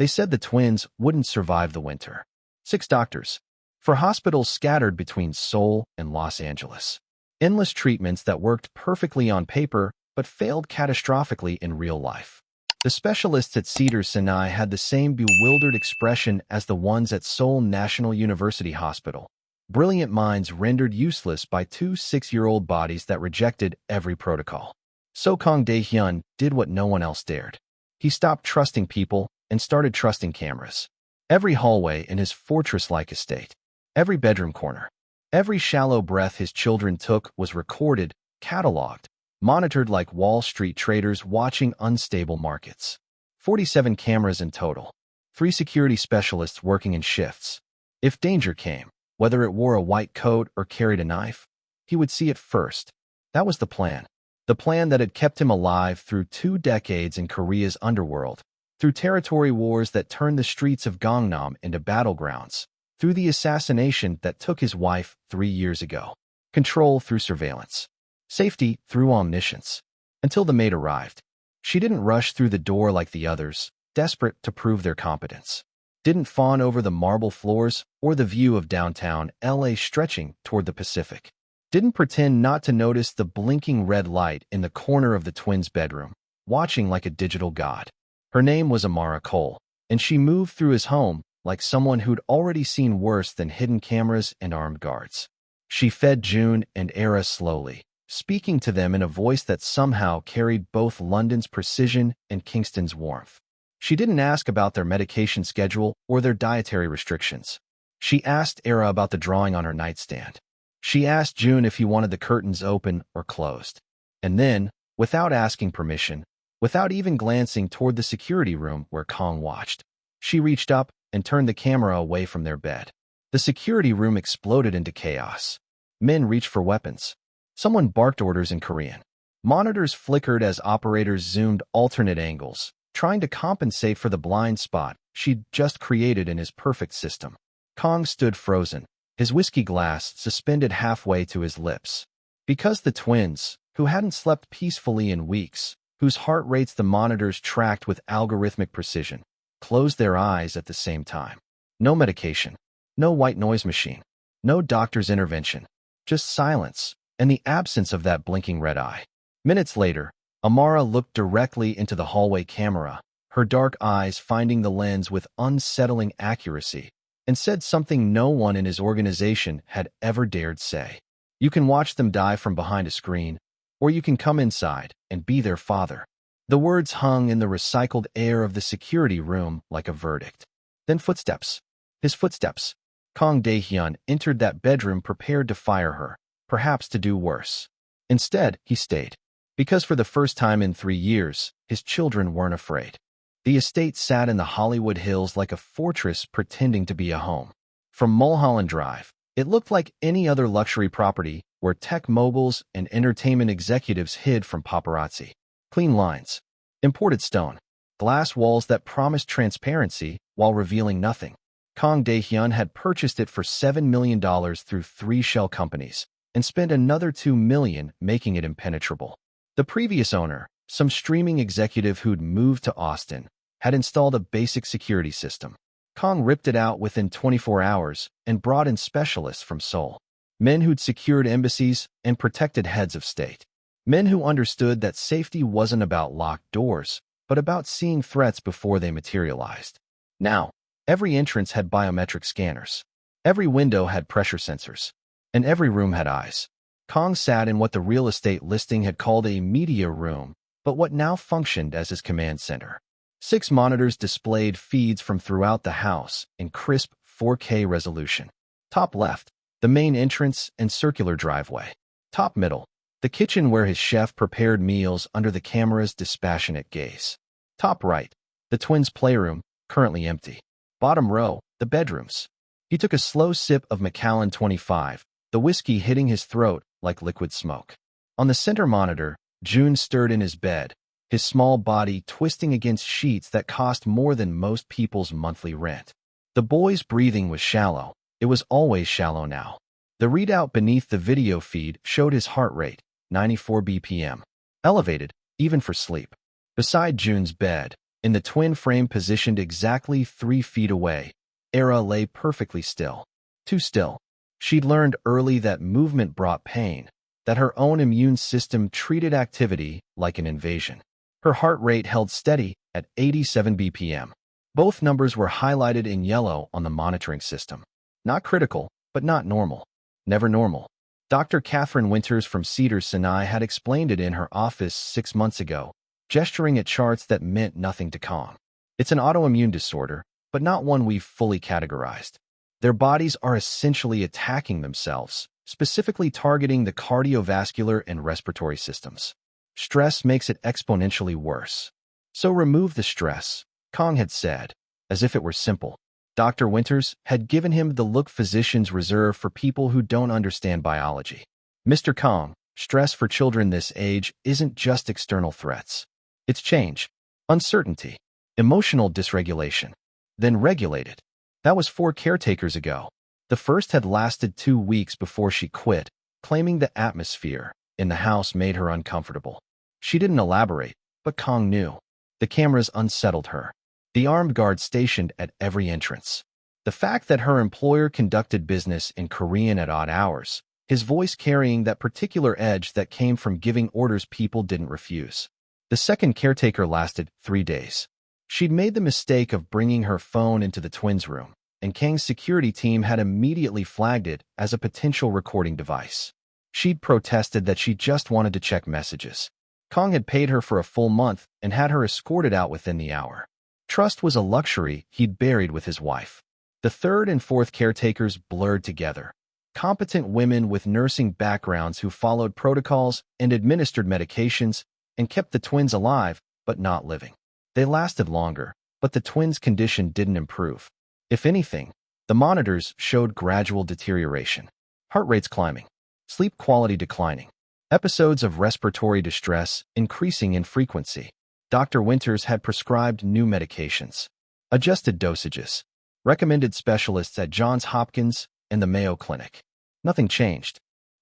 They said the twins wouldn't survive the winter. 6 doctors. For hospitals scattered between Seoul and Los Angeles. Endless treatments that worked perfectly on paper but failed catastrophically in real life. The specialists at Cedars-Sinai had the same bewildered expression as the ones at Seoul National University Hospital. Brilliant minds rendered useless by 2 6-year-old bodies that rejected every protocol. So Kang Dae Hyun did what no one else dared. He stopped trusting people and started trusting cameras. Every hallway in his fortress-like estate, every bedroom corner, every shallow breath his children took was recorded, cataloged, monitored like Wall Street traders watching unstable markets. 47 cameras in total. 3 security specialists working in shifts. If danger came, whether it wore a white coat or carried a knife, he would see it first. That was the plan. The plan that had kept him alive through 2 decades in Korea's underworld, through territory wars that turned the streets of Gangnam into battlegrounds, through the assassination that took his wife 3 years ago. Control through surveillance. Safety through omniscience. Until the maid arrived. She didn't rush through the door like the others, desperate to prove their competence. Didn't fawn over the marble floors or the view of downtown LA stretching toward the Pacific. Didn't pretend not to notice the blinking red light in the corner of the twins' bedroom, watching like a digital god. Her name was Amara Cole, and she moved through his home like someone who'd already seen worse than hidden cameras and armed guards. She fed Joon and Ara slowly, speaking to them in a voice that somehow carried both London's precision and Kingston's warmth. She didn't ask about their medication schedule or their dietary restrictions. She asked Ara about the drawing on her nightstand. She asked Joon if he wanted the curtains open or closed. And then, without asking permission, without even glancing toward the security room where Kang watched, she reached up and turned the camera away from their bed. The security room exploded into chaos. Men reached for weapons. Someone barked orders in Korean. Monitors flickered as operators zoomed alternate angles, trying to compensate for the blind spot she'd just created in his perfect system. Kang stood frozen, his whiskey glass suspended halfway to his lips. Because the twins, who hadn't slept peacefully in weeks, whose heart rates the monitors tracked with algorithmic precision, closed their eyes at the same time. No medication, no white noise machine, no doctor's intervention, just silence and the absence of that blinking red eye. Minutes later, Amara looked directly into the hallway camera, her dark eyes finding the lens with unsettling accuracy, and said something no one in his organization had ever dared say. You can watch them die from behind a screen, or you can come inside and be their father. The words hung in the recycled air of the security room like a verdict. Then footsteps. His footsteps. Kang Dae Hyun entered that bedroom prepared to fire her, perhaps to do worse. Instead, he stayed. Because for the first time in 3 years, his children weren't afraid. The estate sat in the Hollywood Hills like a fortress pretending to be a home. From Mulholland Drive, it looked like any other luxury property where tech moguls and entertainment executives hid from paparazzi. Clean lines, imported stone, glass walls that promised transparency while revealing nothing. Kang Dae Hyun had purchased it for $7 million through 3 shell companies and spent another $2 million making it impenetrable. The previous owner, some streaming executive who'd moved to Austin, had installed a basic security system. Kang ripped it out within 24 hours and brought in specialists from Seoul. Men who'd secured embassies and protected heads of state. Men who understood that safety wasn't about locked doors, but about seeing threats before they materialized. Now, every entrance had biometric scanners. Every window had pressure sensors. And every room had eyes. Kang sat in what the real estate listing had called a media room, but what now functioned as his command center. 6 monitors displayed feeds from throughout the house in crisp 4K resolution. Top left, the main entrance and circular driveway. Top middle, the kitchen where his chef prepared meals under the camera's dispassionate gaze. Top right, the twins' playroom, currently empty. Bottom row, the bedrooms. He took a slow sip of Macallan 25, the whiskey hitting his throat like liquid smoke. On the center monitor, Joon stirred in his bed, his small body twisting against sheets that cost more than most people's monthly rent. The boy's breathing was shallow. It was always shallow now. The readout beneath the video feed showed his heart rate, 94 BPM. Elevated, even for sleep. Beside Joon's bed, In the twin frame positioned exactly 3 feet away, Ara lay perfectly still. Too still. She'd learned early that movement brought pain, that her own immune system treated activity like an invasion. Her heart rate held steady at 87 BPM. Both numbers were highlighted in yellow on the monitoring system. Not critical, but not normal. Never normal. Dr. Catherine Winters from Cedars-Sinai had explained it in her office 6 months ago, gesturing at charts that meant nothing to Kang. It's an autoimmune disorder, but not one we've fully categorized. Their bodies are essentially attacking themselves, specifically targeting the cardiovascular and respiratory systems. Stress makes it exponentially worse. So remove the stress, Kang had said, as if it were simple. Dr. Winters had given him the look physicians reserve for people who don't understand biology. Mr. Kang, stress for children this age isn't just external threats. It's change, uncertainty, emotional dysregulation. Then regulated. That was 4 caretakers ago. The first had lasted 2 weeks before she quit, claiming the atmosphere in the house made her uncomfortable. She didn't elaborate, but Kang knew. The cameras unsettled her. The armed guard stationed at every entrance. The fact that her employer conducted business in Korean at odd hours, his voice carrying that particular edge that came from giving orders people didn't refuse. The second caretaker lasted 3 days. She'd made the mistake of bringing her phone into the twins' room, and Kang's security team had immediately flagged it as a potential recording device. She'd protested that she just wanted to check messages. Kang had paid her for a full month and had her escorted out within the hour. Trust was a luxury he'd buried with his wife. The third and fourth caretakers blurred together. Competent women with nursing backgrounds who followed protocols and administered medications and kept the twins alive, but not living. They lasted longer, but the twins' condition didn't improve. If anything, the monitors showed gradual deterioration. Heart rates climbing, sleep quality declining, episodes of respiratory distress increasing in frequency. Dr. Winters had prescribed new medications, adjusted dosages, recommended specialists at Johns Hopkins and the Mayo Clinic. Nothing changed.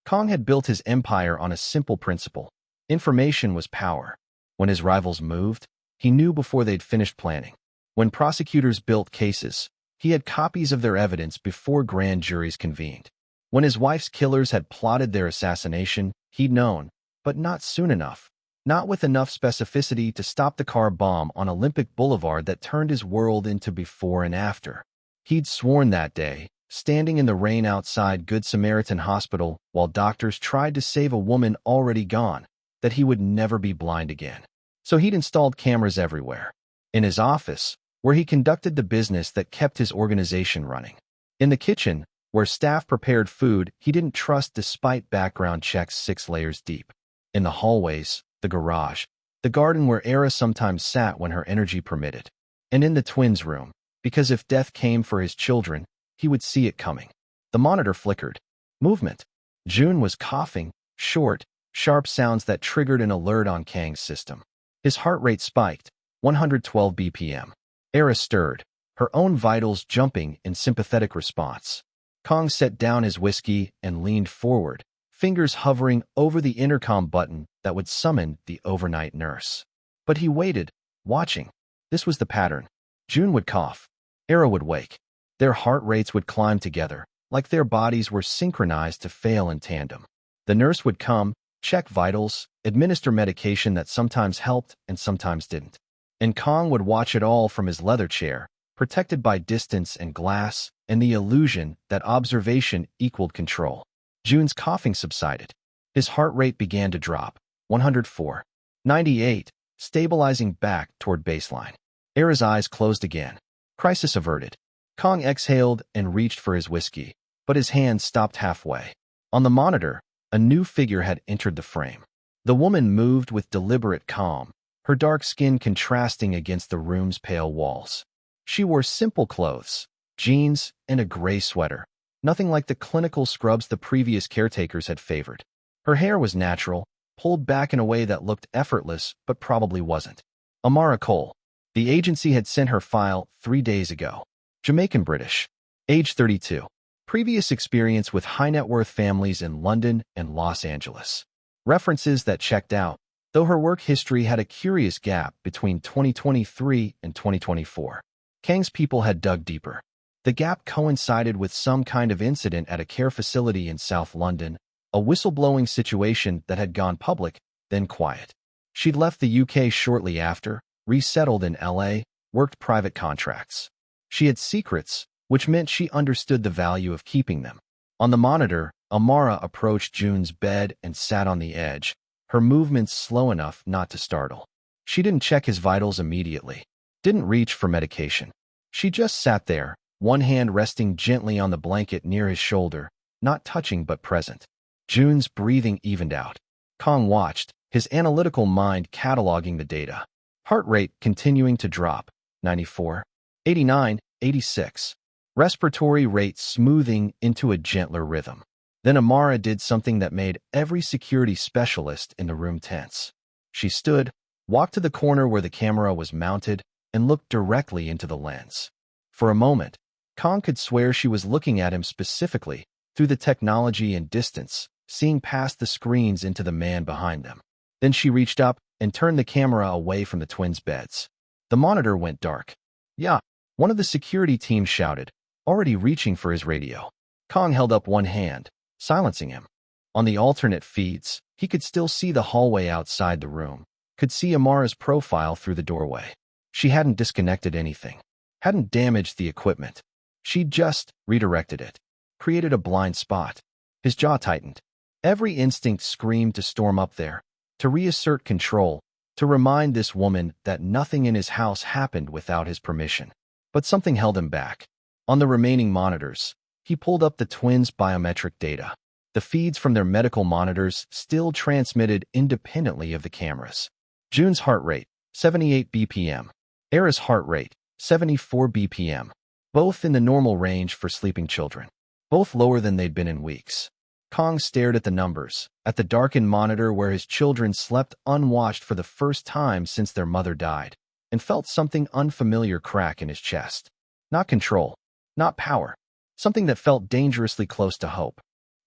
Kang had built his empire on a simple principle. Information was power. When his rivals moved, he knew before they'd finished planning. When prosecutors built cases, he had copies of their evidence before grand juries convened. When his wife's killers had plotted their assassination, he'd known, but not soon enough. Not with enough specificity to stop the car bomb on Olympic Boulevard that turned his world into before and after. He'd sworn that day, standing in the rain outside Good Samaritan Hospital while doctors tried to save a woman already gone, that he would never be blind again. So he'd installed cameras everywhere. In his office, where he conducted the business that kept his organization running. In the kitchen, where staff prepared food he didn't trust despite background checks 6 layers deep. In the hallways, the garage, the garden where Ara sometimes sat when her energy permitted. And in the twins' room, because if death came for his children, he would see it coming. The monitor flickered. Movement. Joon was coughing, short, sharp sounds that triggered an alert on Kang's system. His heart rate spiked, 112 BPM. Ara stirred, her own vitals jumping in sympathetic response. Kang set down his whiskey and leaned forward, fingers hovering over the intercom button that would summon the overnight nurse. But he waited, watching. This was the pattern. Joon would cough. Ara would wake. Their heart rates would climb together, like their bodies were synchronized to fail in tandem. The nurse would come, check vitals, administer medication that sometimes helped and sometimes didn't. And Kang would watch it all from his leather chair, protected by distance and glass, and the illusion that observation equaled control. Joon's coughing subsided. His heart rate began to drop, 104, 98, stabilizing back toward baseline. Ara's eyes closed again. Crisis averted. Kang exhaled and reached for his whiskey, but his hand stopped halfway. On the monitor, a new figure had entered the frame. The woman moved with deliberate calm, her dark skin contrasting against the room's pale walls. She wore simple clothes, jeans, and a gray sweater, nothing like the clinical scrubs the previous caretakers had favored. Her hair was natural, pulled back in a way that looked effortless but probably wasn't. Amara Cole. The agency had sent her file 3 days ago. Jamaican-British. Age 32. Previous experience with high-net-worth families in London and Los Angeles. References that checked out. though her work history had a curious gap between 2023 and 2024. Kang's people had dug deeper. The gap coincided with some kind of incident at a care facility in South London, a whistleblowing situation that had gone public, then quiet. She'd left the UK shortly after, resettled in LA, worked private contracts. She had secrets, which meant she understood the value of keeping them. On the monitor, Amara approached Joon's bed and sat on the edge, her movements slow enough not to startle. She didn't check his vitals immediately, didn't reach for medication. She just sat there, one hand resting gently on the blanket near his shoulder, not touching but present. Joon's breathing evened out. Kang watched, his analytical mind cataloging the data. Heart rate continuing to drop, 94, 89, 86. Respiratory rate smoothing into a gentler rhythm. Then Amara did something that made every security specialist in the room tense. She stood, walked to the corner where the camera was mounted, and looked directly into the lens. For a moment, Kang could swear she was looking at him specifically, through the technology and distance, seeing past the screens into the man behind them. Then she reached up and turned the camera away from the twins' beds. The monitor went dark. "Yeah," one of the security team shouted, already reaching for his radio. Kang held up one hand, silencing him. On the alternate feeds, he could still see the hallway outside the room, could see Amara's profile through the doorway. She hadn't disconnected anything, hadn't damaged the equipment. She'd just redirected it, created a blind spot. His jaw tightened. Every instinct screamed to storm up there, to reassert control, to remind this woman that nothing in his house happened without his permission. But something held him back. On the remaining monitors, he pulled up the twins' biometric data. The feeds from their medical monitors still transmitted independently of the cameras. Joon's heart rate, 78 BPM. Ara's heart rate, 74 BPM. Both in the normal range for sleeping children. Both lower than they'd been in weeks. Kang stared at the numbers, at the darkened monitor where his children slept unwatched for the first time since their mother died, and felt something unfamiliar crack in his chest. Not control, not power, something that felt dangerously close to hope.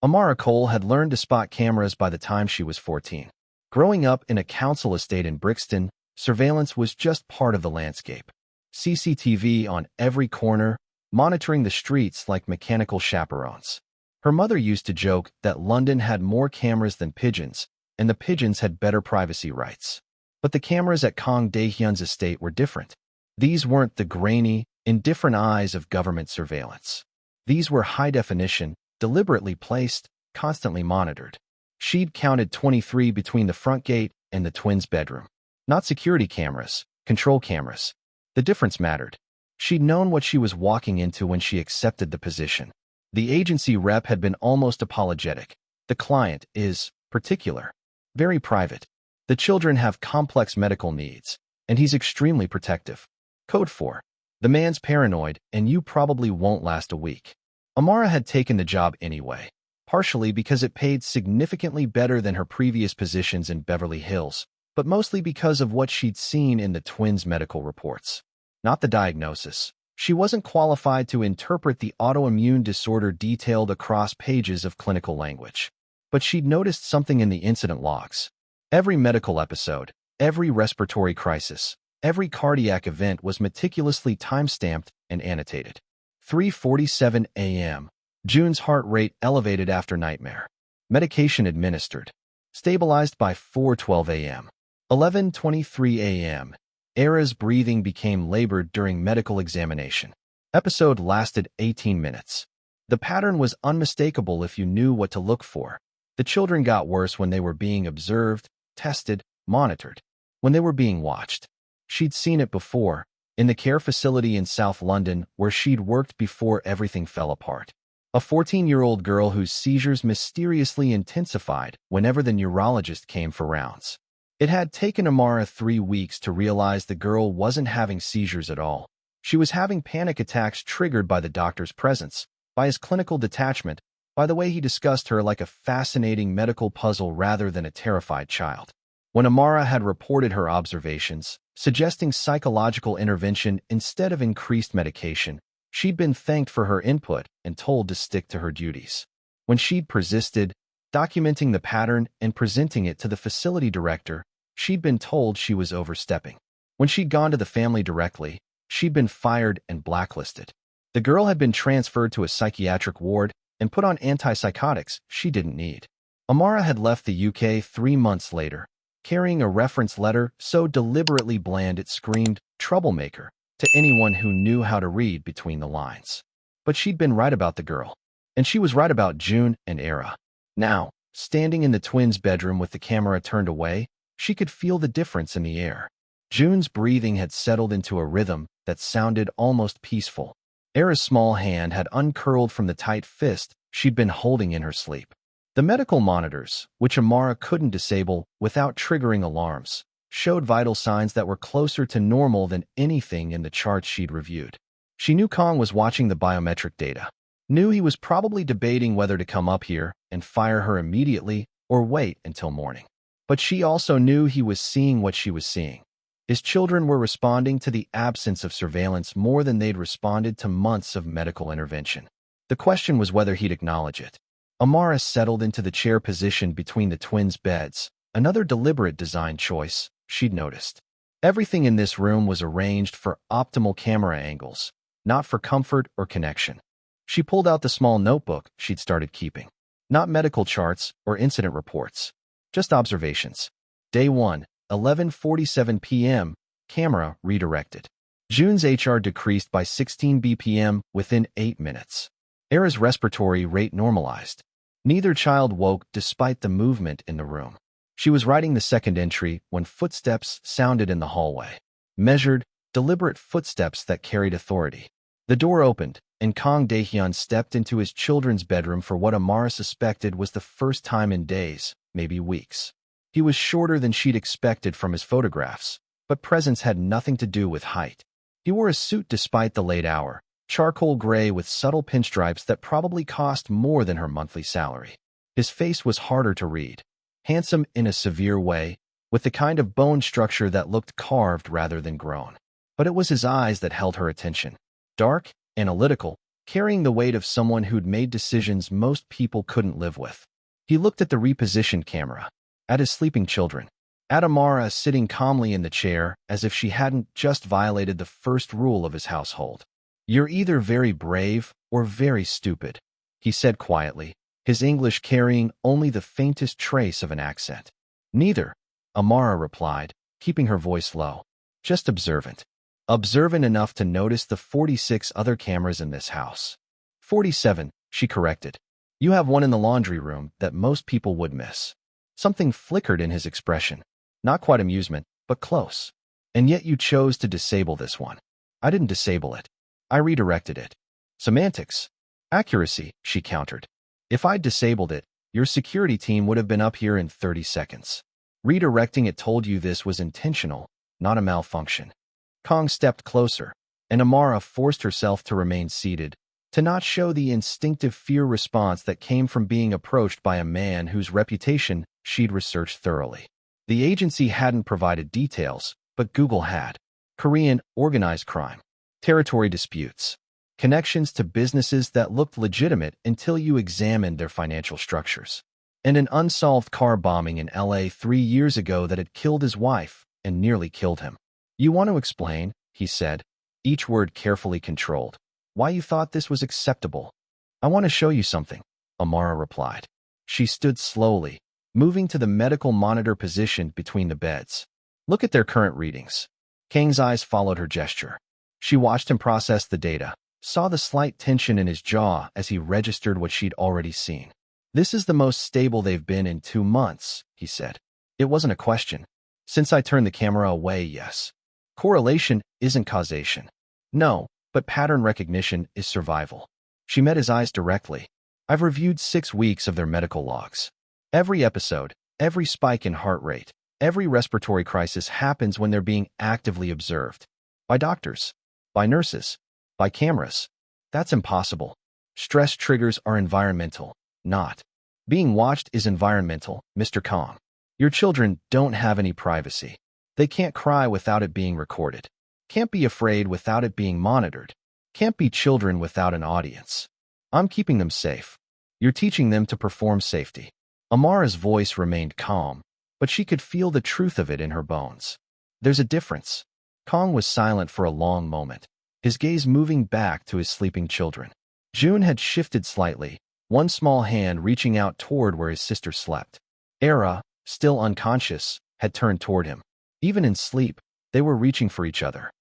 Amara Cole had learned to spot cameras by the time she was 14. Growing up in a council estate in Brixton, surveillance was just part of the landscape. CCTV on every corner, monitoring the streets like mechanical chaperones. Her mother used to joke that London had more cameras than pigeons, and the pigeons had better privacy rights. But the cameras at Kang Dae Hyun's estate were different. These weren't the grainy, indifferent eyes of government surveillance. These were high-definition, deliberately placed, constantly monitored. She'd counted 23 between the front gate and the twins' bedroom. Not security cameras, control cameras. The difference mattered. She'd known what she was walking into when she accepted the position. The agency rep had been almost apologetic. The client is particular, very private. The children have complex medical needs, and he's extremely protective. Code 4. The man's paranoid, and you probably won't last a week. Amara had taken the job anyway, partially because it paid significantly better than her previous positions in Beverly Hills, but mostly because of what she'd seen in the twins' medical reports. Not the diagnosis. She wasn't qualified to interpret the autoimmune disorder detailed across pages of clinical language. But she'd noticed something in the incident logs. Every medical episode, every respiratory crisis, every cardiac event was meticulously time-stamped and annotated. 3:47 a.m. Joon's heart rate elevated after nightmare. Medication administered. Stabilized by 4:12 a.m. 11:23 a.m. Ara's breathing became labored during medical examination. Episode lasted 18 minutes. The pattern was unmistakable if you knew what to look for. The children got worse when they were being observed, tested, monitored. When they were being watched. She'd seen it before, in the care facility in South London where she'd worked before everything fell apart. A 14-year-old girl whose seizures mysteriously intensified whenever the neurologist came for rounds. It had taken Amara 3 weeks to realize the girl wasn't having seizures at all. She was having panic attacks triggered by the doctor's presence, by his clinical detachment, by the way he discussed her like a fascinating medical puzzle rather than a terrified child. When Amara had reported her observations, suggesting psychological intervention instead of increased medication, she'd been thanked for her input and told to stick to her duties. When she'd persisted, documenting the pattern and presenting it to the facility director, She'd been told she was overstepping. When she'd gone to the family directly, she'd been fired and blacklisted. The girl had been transferred to a psychiatric ward and put on antipsychotics she didn't need. Amara had left the UK 3 months later, carrying a reference letter so deliberately bland it screamed troublemaker to anyone who knew how to read between the lines. But she'd been right about the girl, and she was right about Joon and Ara. Now, standing in the twins' bedroom with the camera turned away, she could feel the difference in the air. Joon's breathing had settled into a rhythm that sounded almost peaceful. Ara's small hand had uncurled from the tight fist she'd been holding in her sleep. The medical monitors, which Amara couldn't disable without triggering alarms, showed vital signs that were closer to normal than anything in the charts she'd reviewed. She knew Kang was watching the biometric data, knew he was probably debating whether to come up here and fire her immediately or wait until morning. But she also knew he was seeing what she was seeing. His children were responding to the absence of surveillance more than they'd responded to months of medical intervention. The question was whether he'd acknowledge it. Amara settled into the chair position between the twins' beds, another deliberate design choice she'd noticed. Everything in this room was arranged for optimal camera angles, not for comfort or connection. She pulled out the small notebook she'd started keeping. Not medical charts or incident reports, just observations. Day 1, 11:47 p.m., camera redirected. Joon's HR decreased by 16 BPM within 8 minutes. Ara's respiratory rate normalized. Neither child woke despite the movement in the room. She was writing the second entry when footsteps sounded in the hallway. Measured, deliberate footsteps that carried authority. The door opened, and Kang Dae Hyun stepped into his children's bedroom for what Amara suspected was the first time in days, maybe weeks. He was shorter than she'd expected from his photographs, but presence had nothing to do with height. He wore a suit despite the late hour, charcoal gray with subtle pinstripes that probably cost more than her monthly salary. His face was harder to read. Handsome in a severe way, with the kind of bone structure that looked carved rather than grown. But it was his eyes that held her attention. Dark, analytical, carrying the weight of someone who'd made decisions most people couldn't live with. He looked at the repositioned camera, at his sleeping children, at Amara sitting calmly in the chair as if she hadn't just violated the first rule of his household. "You're either very brave or very stupid," he said quietly, his English carrying only the faintest trace of an accent. "Neither," Amara replied, keeping her voice low. "Just observant. Observant enough to notice the 46 other cameras in this house." 47, she corrected. "You have one in the laundry room that most people would miss." Something flickered in his expression. Not quite amusement, but close. "And yet you chose to disable this one." "I didn't disable it. I redirected it." "Semantics." "Accuracy," she countered. "If I'd disabled it, your security team would have been up here in 30 seconds. Redirecting it told you this was intentional, not a malfunction." Kang stepped closer, and Amara forced herself to remain seated, to not show the instinctive fear response that came from being approached by a man whose reputation she'd researched thoroughly. The agency hadn't provided details, but Google had. Korean organized crime, territory disputes, connections to businesses that looked legitimate until you examined their financial structures, and an unsolved car bombing in LA 3 years ago that had killed his wife and nearly killed him. "You want to explain," he said, each word carefully controlled, "why you thought this was acceptable?" "I want to show you something," Amara replied. She stood slowly, moving to the medical monitor positioned between the beds. "Look at their current readings." Kang's eyes followed her gesture. She watched him process the data, saw the slight tension in his jaw as he registered what she'd already seen. "This is the most stable they've been in 2 months, he said. It wasn't a question. "Since I turned the camera away, yes. Correlation isn't causation." "No, but pattern recognition is survival." She met his eyes directly. "I've reviewed 6 weeks of their medical logs. Every episode, every spike in heart rate, every respiratory crisis happens when they're being actively observed. By doctors, by nurses, by cameras. That's impossible. Stress triggers are environmental, not. Being watched is environmental, Mr. Kang. Your children don't have any privacy. They can't cry without it being recorded. Can't be afraid without it being monitored. Can't be children without an audience. I'm keeping them safe. You're teaching them to perform safety." Amara's voice remained calm, but she could feel the truth of it in her bones. There's a difference. Kang was silent for a long moment, his gaze moving back to his sleeping children. Joon had shifted slightly, one small hand reaching out toward where his sister slept. Ara, still unconscious, had turned toward him. Even in sleep, they were reaching for each other.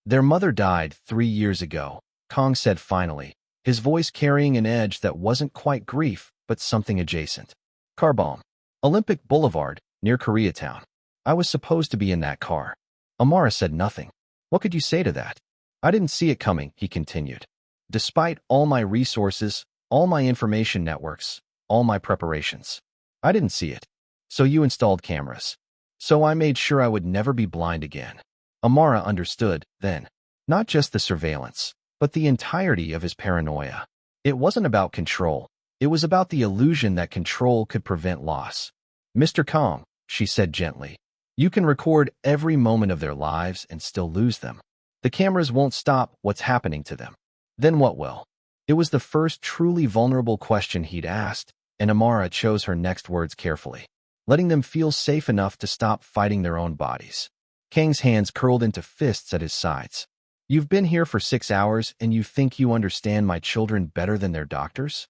Their mother died 3 years ago, Kang said finally, his voice carrying an edge that wasn't quite grief, but something adjacent. Car bomb. Olympic Boulevard, near Koreatown. I was supposed to be in that car. Amara said nothing. What could you say to that? I didn't see it coming, he continued. Despite all my resources, all my information networks, all my preparations. I didn't see it. So you installed cameras. So I made sure I would never be blind again. Amara understood, then. Not just the surveillance, but the entirety of his paranoia. It wasn't about control. It was about the illusion that control could prevent loss. Mr. Kang, she said gently, you can record every moment of their lives and still lose them. The cameras won't stop what's happening to them. Then what will? It was the first truly vulnerable question he'd asked, and Amara chose her next words carefully, letting them feel safe enough to stop fighting their own bodies. Kang's hands curled into fists at his sides. You've been here for 6 hours and you think you understand my children better than their doctors?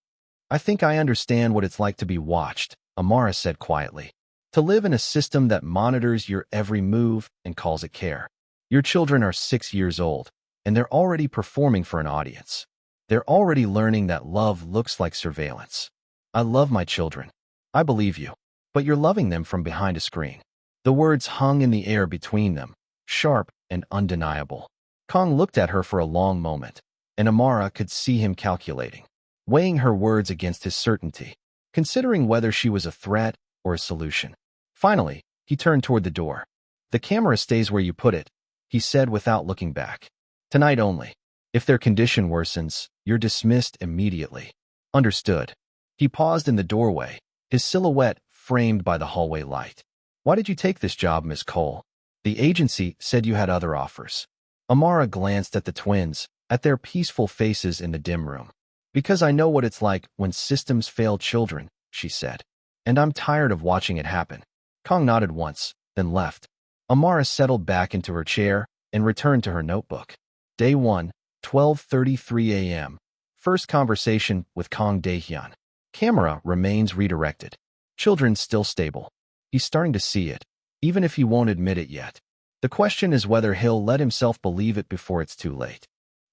I think I understand what it's like to be watched, Amara said quietly. To live in a system that monitors your every move and calls it care. Your children are 6 years old, and they're already performing for an audience. They're already learning that love looks like surveillance. I love my children. I believe you. But you're loving them from behind a screen. The words hung in the air between them, sharp and undeniable. Kang looked at her for a long moment, and Amara could see him calculating, weighing her words against his certainty, considering whether she was a threat or a solution. Finally, he turned toward the door. The camera stays where you put it, he said without looking back. Tonight only. If their condition worsens, you're dismissed immediately. Understood. He paused in the doorway, his silhouette framed by the hallway light. Why did you take this job, Miss Cole? The agency said you had other offers. Amara glanced at the twins, at their peaceful faces in the dim room. Because I know what it's like when systems fail children, she said. And I'm tired of watching it happen. Kang nodded once, then left. Amara settled back into her chair and returned to her notebook. Day 1, 12:33 a.m. First conversation with Kang Dae Hyun. Camera remains redirected. Children still stable. He's starting to see it, even if he won't admit it yet. The question is whether he'll let himself believe it before it's too late.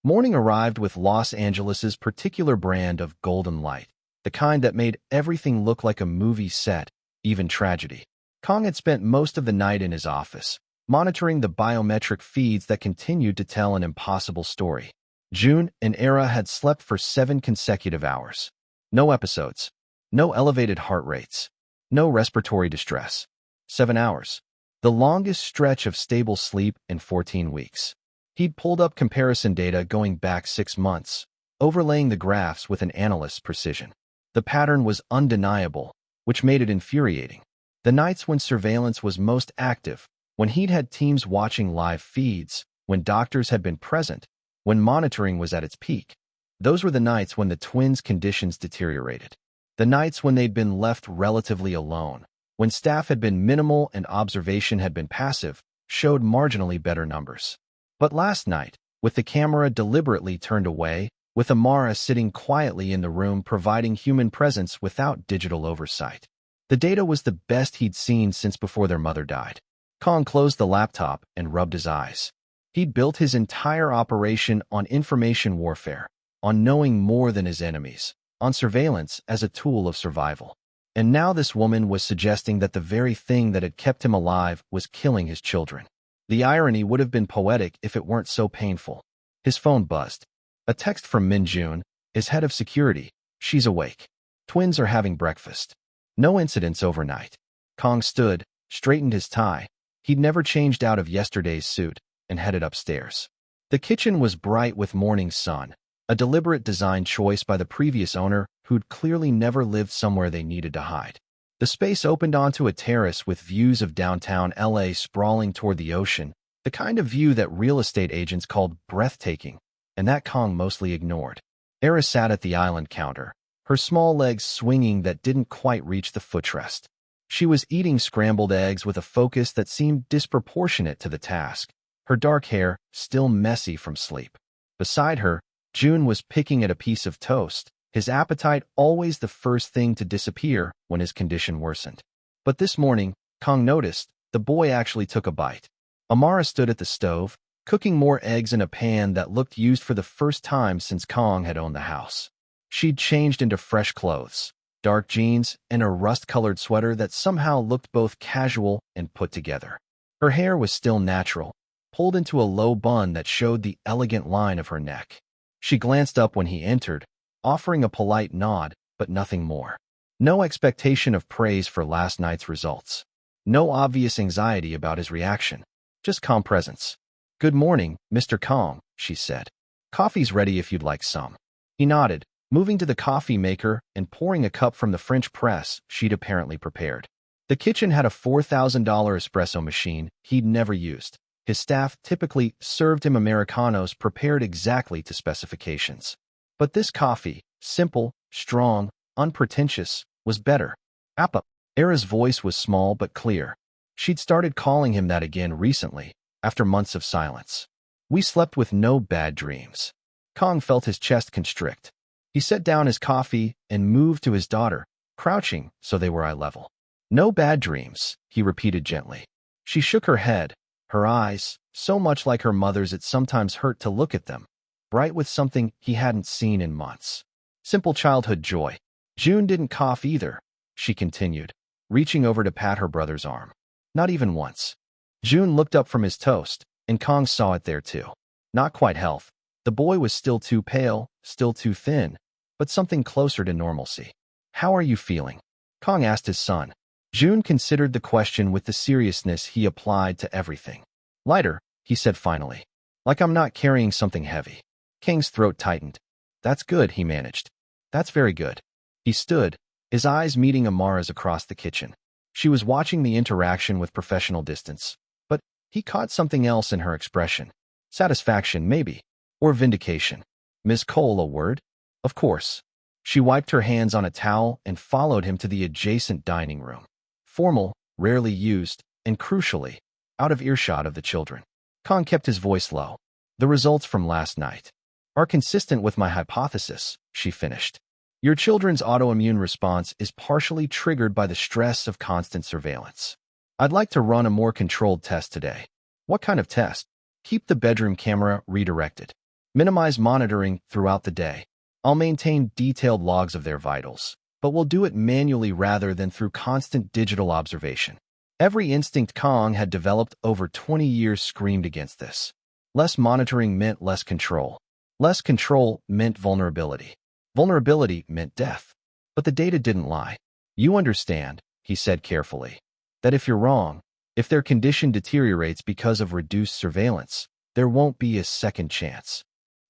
Morning arrived with Los Angeles's particular brand of golden light, the kind that made everything look like a movie set, even tragedy. Kang had spent most of the night in his office, monitoring the biometric feeds that continued to tell an impossible story. Joon and Ara had slept for 7 consecutive hours. No episodes. No elevated heart rates. No respiratory distress. 7 hours. The longest stretch of stable sleep in 14 weeks. He'd pulled up comparison data going back 6 months, overlaying the graphs with an analyst's precision. The pattern was undeniable, which made it infuriating. The nights when surveillance was most active, when he'd had teams watching live feeds, when doctors had been present, when monitoring was at its peak. Those were the nights when the twins' conditions deteriorated. The nights when they'd been left relatively alone, when staff had been minimal and observation had been passive, showed marginally better numbers. But last night, with the camera deliberately turned away, with Amara sitting quietly in the room providing human presence without digital oversight, the data was the best he'd seen since before their mother died. Kang closed the laptop and rubbed his eyes. He'd built his entire operation on information warfare, on knowing more than his enemies, on surveillance as a tool of survival. And now this woman was suggesting that the very thing that had kept him alive was killing his children. The irony would have been poetic if it weren't so painful. His phone buzzed. A text from Min Jun, his head of security. She's awake. Twins are having breakfast. No incidents overnight. Kang stood, straightened his tie. He'd never changed out of yesterday's suit, and headed upstairs. The kitchen was bright with morning sun, a deliberate design choice by the previous owner who'd clearly never lived somewhere they needed to hide. The space opened onto a terrace with views of downtown LA sprawling toward the ocean, the kind of view that real estate agents called breathtaking, and that Kang mostly ignored. Ara sat at the island counter, her small legs swinging that didn't quite reach the footrest. She was eating scrambled eggs with a focus that seemed disproportionate to the task, her dark hair still messy from sleep. Beside her, Joon was picking at a piece of toast, his appetite always the first thing to disappear when his condition worsened. But this morning, Kang noticed, the boy actually took a bite. Amara stood at the stove, cooking more eggs in a pan that looked used for the first time since Kang had owned the house. She'd changed into fresh clothes, dark jeans, and a rust-colored sweater that somehow looked both casual and put together. Her hair was still natural, pulled into a low bun that showed the elegant line of her neck. She glanced up when he entered, offering a polite nod, but nothing more. No expectation of praise for last night's results. No obvious anxiety about his reaction. Just calm presence. "Good morning, Mr. Kang," she said. "Coffee's ready if you'd like some." He nodded, moving to the coffee maker and pouring a cup from the French press she'd apparently prepared. The kitchen had a $4,000 espresso machine he'd never used. His staff typically served him Americanos prepared exactly to specifications. But this coffee, simple, strong, unpretentious, was better. "Appa." Ara's voice was small but clear. She'd started calling him that again recently, after months of silence. "We slept with no bad dreams." Kang felt his chest constrict. He set down his coffee and moved to his daughter, crouching so they were eye level. "No bad dreams," he repeated gently. She shook her head, her eyes, so much like her mother's it sometimes hurt to look at them, bright with something he hadn't seen in months. Simple childhood joy. "Joon didn't cough either," she continued, reaching over to pat her brother's arm. "Not even once." Joon looked up from his toast, and Kang saw it there too. Not quite health. The boy was still too pale, still too thin, but something closer to normalcy. "How are you feeling?" Kang asked his son. Joon considered the question with the seriousness he applied to everything. "Lighter," he said finally. "Like I'm not carrying something heavy." Kang's throat tightened. "That's good," he managed. "That's very good." He stood, his eyes meeting Amara's across the kitchen. She was watching the interaction with professional distance, but he caught something else in her expression. Satisfaction, maybe. Or vindication. "Miss Cole, a word?" "Of course." She wiped her hands on a towel and followed him to the adjacent dining room. Formal, rarely used, and crucially, out of earshot of the children. Kang kept his voice low. "The results from last night are consistent with my hypothesis," she finished. "Your children's autoimmune response is partially triggered by the stress of constant surveillance. I'd like to run a more controlled test today." "What kind of test?" "Keep the bedroom camera redirected. Minimize monitoring throughout the day. I'll maintain detailed logs of their vitals, but we'll do it manually rather than through constant digital observation." Every instinct Kang had developed over 20 years screamed against this. Less monitoring meant less control. Less control meant vulnerability. Vulnerability meant death. But the data didn't lie. "You understand," he said carefully, "that if you're wrong, if their condition deteriorates because of reduced surveillance, there won't be a second chance."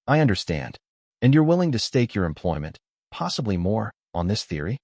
"I understand. And you're willing to stake your employment, possibly more, on this theory?"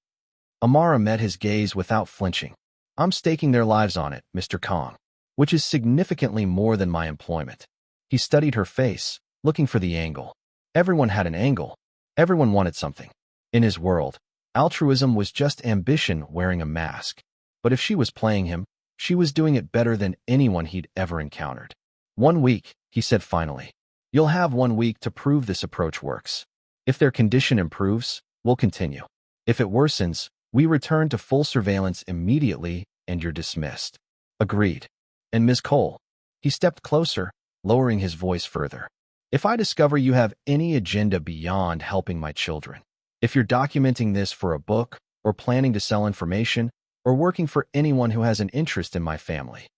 Amara met his gaze without flinching. "I'm staking their lives on it, Mr. Kang, which is significantly more than my employment." He studied her face, looking for the angle. Everyone had an angle. Everyone wanted something. In his world, altruism was just ambition wearing a mask. But if she was playing him, she was doing it better than anyone he'd ever encountered. "1 week," he said finally. "You'll have 1 week to prove this approach works. If their condition improves, we'll continue. If it worsens, we return to full surveillance immediately and you're dismissed." "Agreed." "And Ms. Cole." He stepped closer, lowering his voice further. "If I discover you have any agenda beyond helping my children, if you're documenting this for a book, or planning to sell information, or working for anyone who has an interest in my family,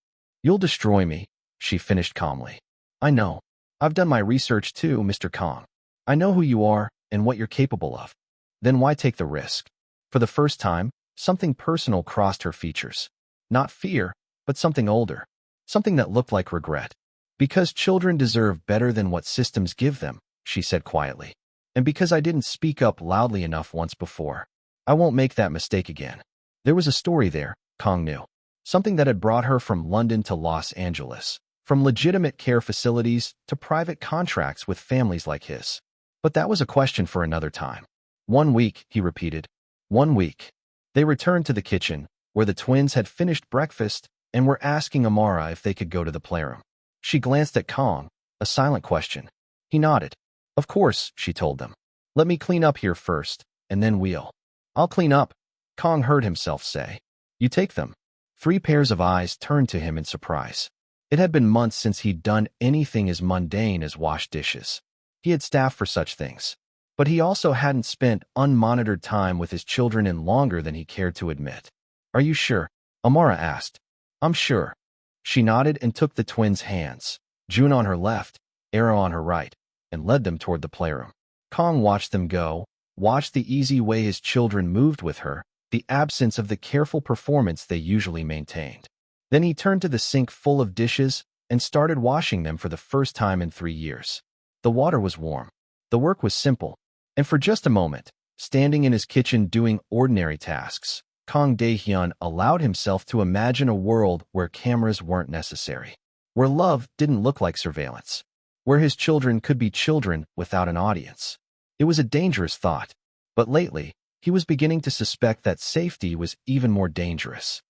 you'll destroy me," she finished calmly. "I know. I've done my research too, Mr. Kang. I know who you are and what you're capable of." "Then why take the risk?" For the first time, something personal crossed her features. Not fear, but something older. Something that looked like regret. "Because children deserve better than what systems give them," she said quietly. "And because I didn't speak up loudly enough once before. I won't make that mistake again." There was a story there, Kang knew. Something that had brought her from London to Los Angeles, from legitimate care facilities to private contracts with families like his. But that was a question for another time. 1 week, he repeated. 1 week. They returned to the kitchen, where the twins had finished breakfast and were asking Amara if they could go to the playroom. She glanced at Kang, a silent question. He nodded. Of course, she told them. Let me clean up here first, and then we'll. I'll clean up, Kang heard himself say. You take them. 3 pairs of eyes turned to him in surprise. It had been months since he'd done anything as mundane as wash dishes. He had staff for such things. But he also hadn't spent unmonitored time with his children in longer than he cared to admit. Are you sure? Amara asked. I'm sure. She nodded and took the twins' hands, Joon on her left, Ara on her right, and led them toward the playroom. Kang watched them go, watched the easy way his children moved with her, the absence of the careful performance they usually maintained. Then he turned to the sink full of dishes and started washing them for the first time in 3 years. The water was warm. The work was simple. And for just a moment, standing in his kitchen doing ordinary tasks, Kang Dae Hyun allowed himself to imagine a world where cameras weren't necessary, where love didn't look like surveillance, where his children could be children without an audience. It was a dangerous thought, but lately, he was beginning to suspect that safety was even more dangerous.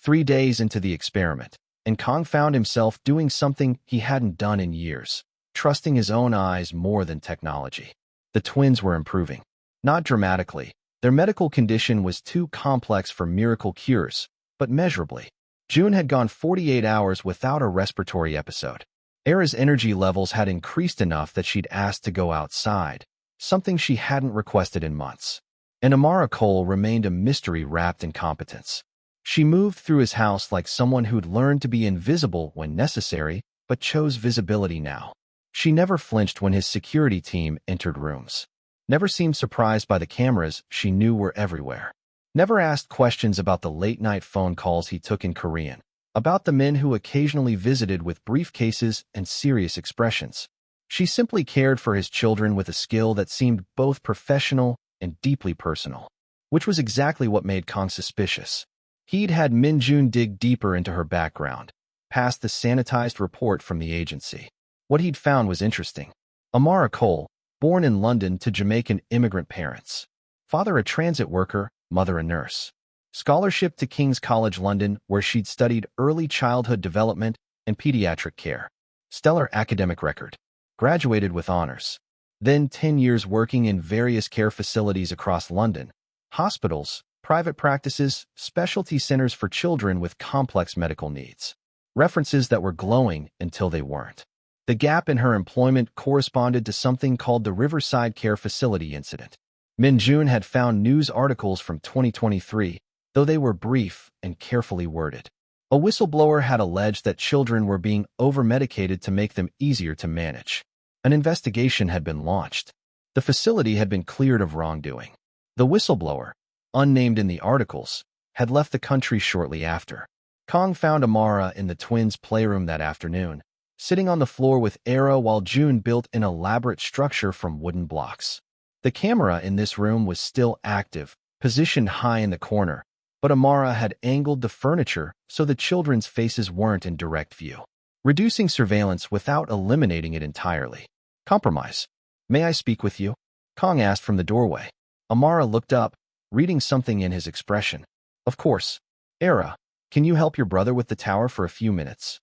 3 days into the experiment, and Kang found himself doing something he hadn't done in years, trusting his own eyes more than technology. The twins were improving. Not dramatically. Their medical condition was too complex for miracle cures, but measurably. Joon had gone 48 hours without a respiratory episode. Ara's energy levels had increased enough that she'd asked to go outside, something she hadn't requested in months. And Amara Cole remained a mystery wrapped in competence. She moved through his house like someone who'd learned to be invisible when necessary, but chose visibility now. She never flinched when his security team entered rooms. Never seemed surprised by the cameras she knew were everywhere. Never asked questions about the late-night phone calls he took in Korean, about the men who occasionally visited with briefcases and serious expressions. She simply cared for his children with a skill that seemed both professional and deeply personal, which was exactly what made Kang suspicious. He'd had Min Joon dig deeper into her background, past the sanitized report from the agency. What he'd found was interesting. Amara Cole, born in London to Jamaican immigrant parents. Father a transit worker, mother a nurse. Scholarship to King's College London, where she'd studied early childhood development and pediatric care. Stellar academic record. Graduated with honors. Then 10 years working in various care facilities across London. Hospitals, private practices, specialty centers for children with complex medical needs. References that were glowing until they weren't. The gap in her employment corresponded to something called the Riverside Care Facility Incident. Min Joon had found news articles from 2023, though they were brief and carefully worded. A whistleblower had alleged that children were being over-medicated to make them easier to manage. An investigation had been launched. The facility had been cleared of wrongdoing. The whistleblower, unnamed in the articles, had left the country shortly after. Kang found Amara in the twins' playroom that afternoon, sitting on the floor with Ara while Joon built an elaborate structure from wooden blocks. The camera in this room was still active, positioned high in the corner, but Amara had angled the furniture so the children's faces weren't in direct view, reducing surveillance without eliminating it entirely. Compromise. May I speak with you? Kang asked from the doorway. Amara looked up, reading something in his expression. Of course. Ara, can you help your brother with the tower for a few minutes?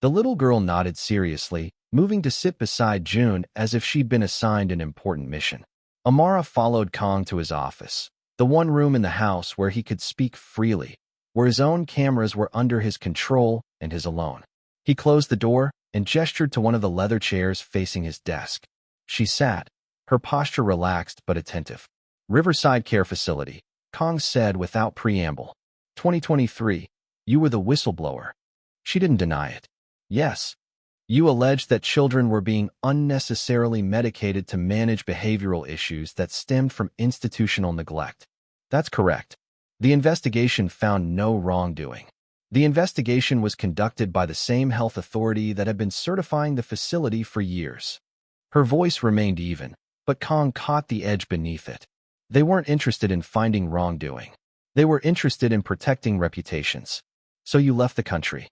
The little girl nodded seriously, moving to sit beside Joon as if she'd been assigned an important mission. Amara followed Kang to his office, the one room in the house where he could speak freely, where his own cameras were under his control and his alone. He closed the door and gestured to one of the leather chairs facing his desk. She sat, her posture relaxed but attentive. Riverside Care Facility, Kang said without preamble. 2023, you were the whistleblower. She didn't deny it. Yes. You alleged that children were being unnecessarily medicated to manage behavioral issues that stemmed from institutional neglect. That's correct. The investigation found no wrongdoing. The investigation was conducted by the same health authority that had been certifying the facility for years. Her voice remained even, but Kang caught the edge beneath it. They weren't interested in finding wrongdoing. They were interested in protecting reputations. So you left the country.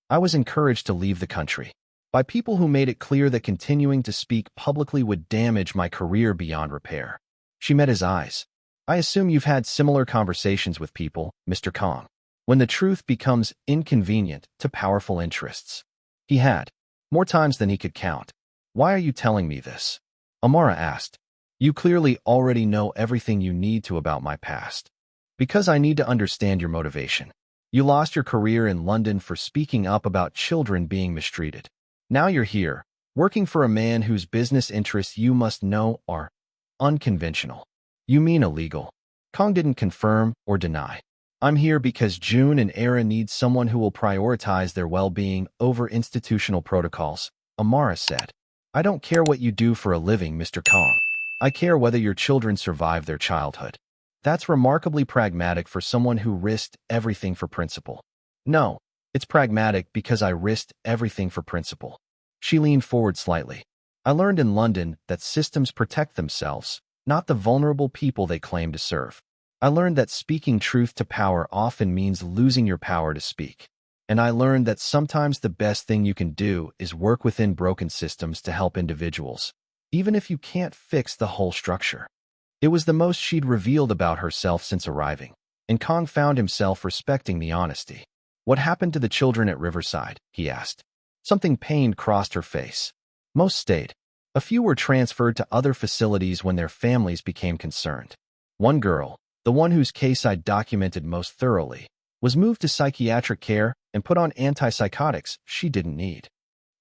I was encouraged to leave the country by people who made it clear that continuing to speak publicly would damage my career beyond repair. She met his eyes. I assume you've had similar conversations with people, Mr. Kang. when the truth becomes inconvenient to powerful interests. He had, more times than he could count. Why are you telling me this? Amara asked. You clearly already know everything you need to about my past. Because I need to understand your motivation. You lost your career in London for speaking up about children being mistreated. Now you're here, working for a man whose business interests you must know are unconventional. You mean illegal. Kang didn't confirm or deny. I'm here because Joon and Ara need someone who will prioritize their well-being over institutional protocols, Amara said. I don't care what you do for a living, Mr. Kang. I care whether your children survive their childhood. That's remarkably pragmatic for someone who risked everything for principle. No, it's pragmatic because I risked everything for principle. She leaned forward slightly. I learned in London that systems protect themselves, not the vulnerable people they claim to serve. I learned that speaking truth to power often means losing your power to speak. And I learned that sometimes the best thing you can do is work within broken systems to help individuals, even if you can't fix the whole structure. It was the most she'd revealed about herself since arriving, and Kang found himself respecting the honesty. What happened to the children at Riverside? He asked. Something pained crossed her face. Most stayed. A few were transferred to other facilities when their families became concerned. One girl, the one whose case I documented most thoroughly, was moved to psychiatric care and put on antipsychotics she didn't need.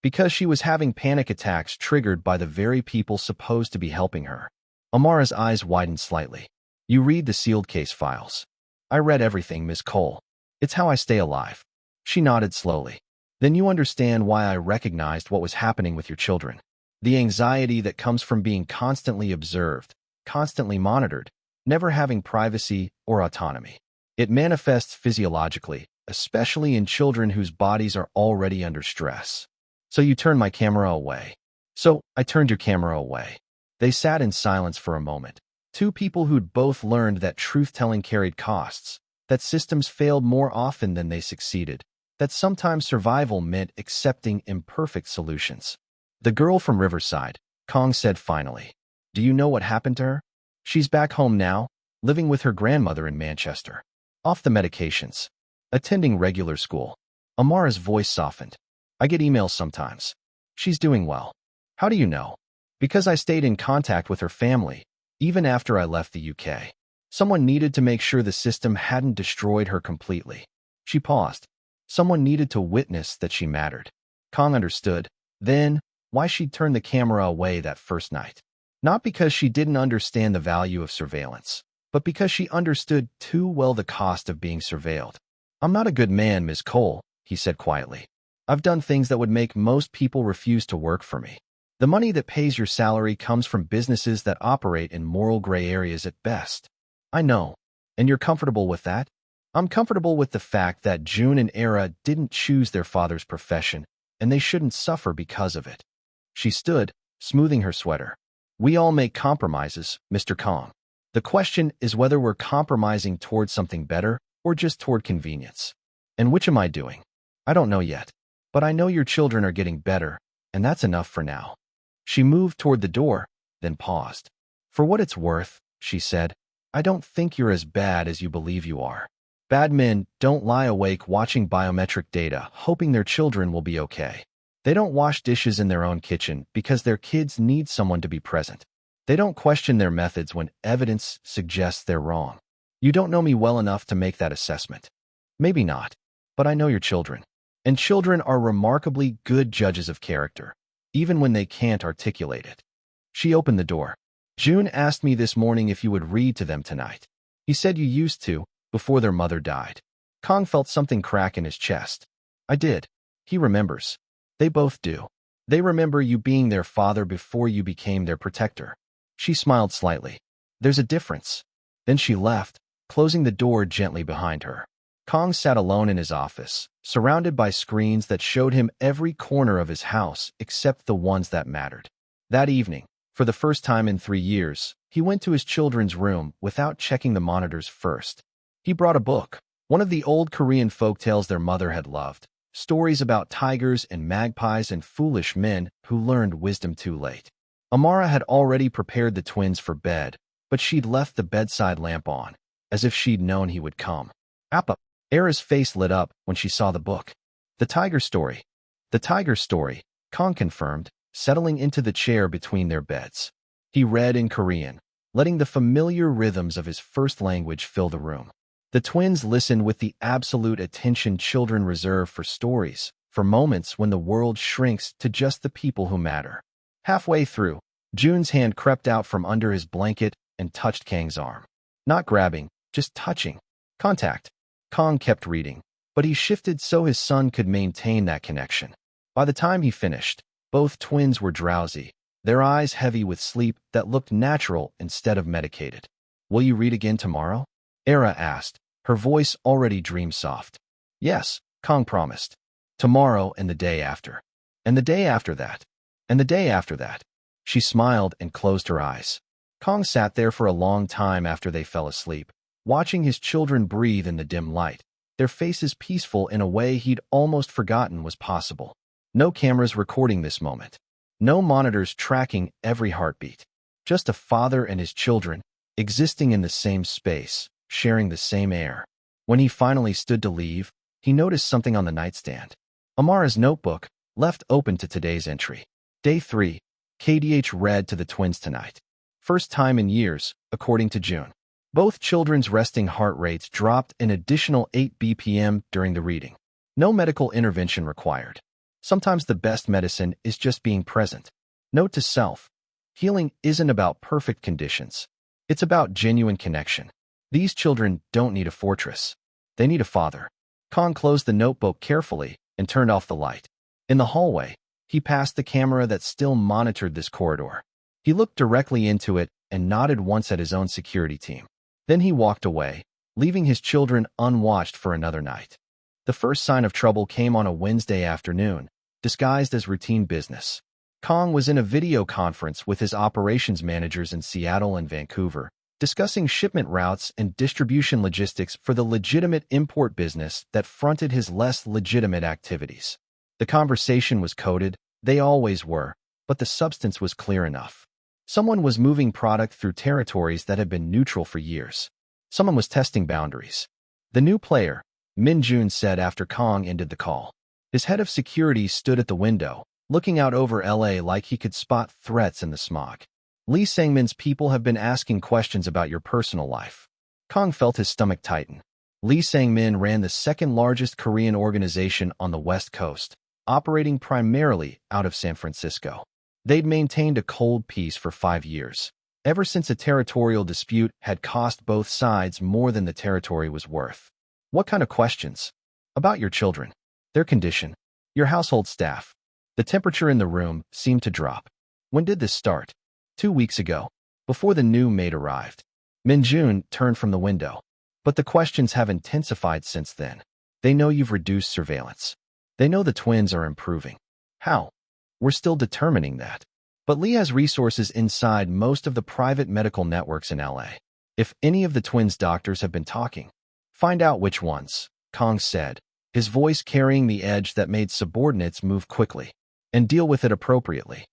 Because she was having panic attacks triggered by the very people supposed to be helping her. Amara's eyes widened slightly. You read the sealed case files. I read everything, Miss Cole. It's how I stay alive. She nodded slowly. Then you understand why I recognized what was happening with your children. The anxiety that comes from being constantly observed, constantly monitored, never having privacy or autonomy. It manifests physiologically, especially in children whose bodies are already under stress. So you turned my camera away. So I turned your camera away. They sat in silence for a moment. Two people who'd both learned that truth-telling carried costs, that systems failed more often than they succeeded, that sometimes survival meant accepting imperfect solutions. The girl from Riverside, Kang said finally. Do you know what happened to her? She's back home now, living with her grandmother in Manchester. Off the medications. Attending regular school. Amara's voice softened. I get emails sometimes. She's doing well. How do you know? Because I stayed in contact with her family, even after I left the UK. Someone needed to make sure the system hadn't destroyed her completely. She paused. Someone needed to witness that she mattered. Kang understood, then, why she'd turned the camera away that first night. Not because she didn't understand the value of surveillance, but because she understood too well the cost of being surveilled. I'm not a good man, Ms. Cole, he said quietly. I've done things that would make most people refuse to work for me. The money that pays your salary comes from businesses that operate in moral gray areas at best. I know. And you're comfortable with that? I'm comfortable with the fact that Joon and Ara didn't choose their father's profession, and they shouldn't suffer because of it. She stood, smoothing her sweater. We all make compromises, Mr. Kang. The question is whether we're compromising toward something better or just toward convenience. And which am I doing? I don't know yet. But I know your children are getting better, and that's enough for now. She moved toward the door, then paused. For what it's worth, she said, I don't think you're as bad as you believe you are. Bad men don't lie awake watching biometric data, hoping their children will be okay. They don't wash dishes in their own kitchen because their kids need someone to be present. They don't question their methods when evidence suggests they're wrong. You don't know me well enough to make that assessment. Maybe not, but I know your children. And children are remarkably good judges of character, even when they can't articulate it. She opened the door. Joon asked me this morning if you would read to them tonight. He said you used to, before their mother died. Kang felt something crack in his chest. I did. He remembers. They both do. They remember you being their father before you became their protector. She smiled slightly. There's a difference. Then she left, closing the door gently behind her. Kang sat alone in his office, surrounded by screens that showed him every corner of his house except the ones that mattered. That evening, for the first time in 3 years, he went to his children's room without checking the monitors first. He brought a book, one of the old Korean folktales their mother had loved, stories about tigers and magpies and foolish men who learned wisdom too late. Amara had already prepared the twins for bed, but she'd left the bedside lamp on, as if she'd known he would come. Appa. Ara's face lit up when she saw the book. The tiger story. The tiger story, Kang confirmed, settling into the chair between their beds. He read in Korean, letting the familiar rhythms of his first language fill the room. The twins listened with the absolute attention children reserve for stories, for moments when the world shrinks to just the people who matter. Halfway through, Joon's hand crept out from under his blanket and touched Kang's arm. Not grabbing, just touching. Contact. Kang kept reading, but he shifted so his son could maintain that connection. By the time he finished, both twins were drowsy, their eyes heavy with sleep that looked natural instead of medicated. "Will you read again tomorrow?" Ara asked, her voice already dream-soft. "Yes," Kang promised. "Tomorrow and the day after. And the day after that. And the day after that." She smiled and closed her eyes. Kang sat there for a long time after they fell asleep, watching his children breathe in the dim light, their faces peaceful in a way he'd almost forgotten was possible. No cameras recording this moment. No monitors tracking every heartbeat. Just a father and his children, existing in the same space, sharing the same air. When he finally stood to leave, he noticed something on the nightstand. Amara's notebook, left open to today's entry. Day 3, KDH read to the twins tonight. First time in years, according to Joon. Both children's resting heart rates dropped an additional 8 BPM during the reading. No medical intervention required. Sometimes the best medicine is just being present. Note to self, healing isn't about perfect conditions. It's about genuine connection. These children don't need a fortress. They need a father. Kang closed the notebook carefully and turned off the light. In the hallway, he passed the camera that still monitored this corridor. He looked directly into it and nodded once at his own security team. Then he walked away, leaving his children unwatched for another night. The first sign of trouble came on a Wednesday afternoon, disguised as routine business. Kang was in a video conference with his operations managers in Seattle and Vancouver, discussing shipment routes and distribution logistics for the legitimate import business that fronted his less legitimate activities. The conversation was coded, they always were, but the substance was clear enough. Someone was moving product through territories that had been neutral for years. Someone was testing boundaries. The new player, Min Joon said after Kang ended the call. His head of security stood at the window, looking out over LA like he could spot threats in the smog. "Lee Sang-min's people have been asking questions about your personal life." Kang felt his stomach tighten. Lee Sang-min ran the second-largest Korean organization on the West Coast, operating primarily out of San Francisco. They'd maintained a cold peace for 5 years, ever since a territorial dispute had cost both sides more than the territory was worth. "What kind of questions?" "About your children, their condition, your household staff." The temperature in the room seemed to drop. "When did this start?" 2 weeks ago, before the new maid arrived." Min Joon turned from the window. "But the questions have intensified since then. They know you've reduced surveillance. They know the twins are improving." "How?" "We're still determining that. But Lee has resources inside most of the private medical networks in LA. If any of the twins' doctors have been talking, find out which ones," Kang said, his voice carrying the edge that made subordinates move quickly, "and deal with it appropriately."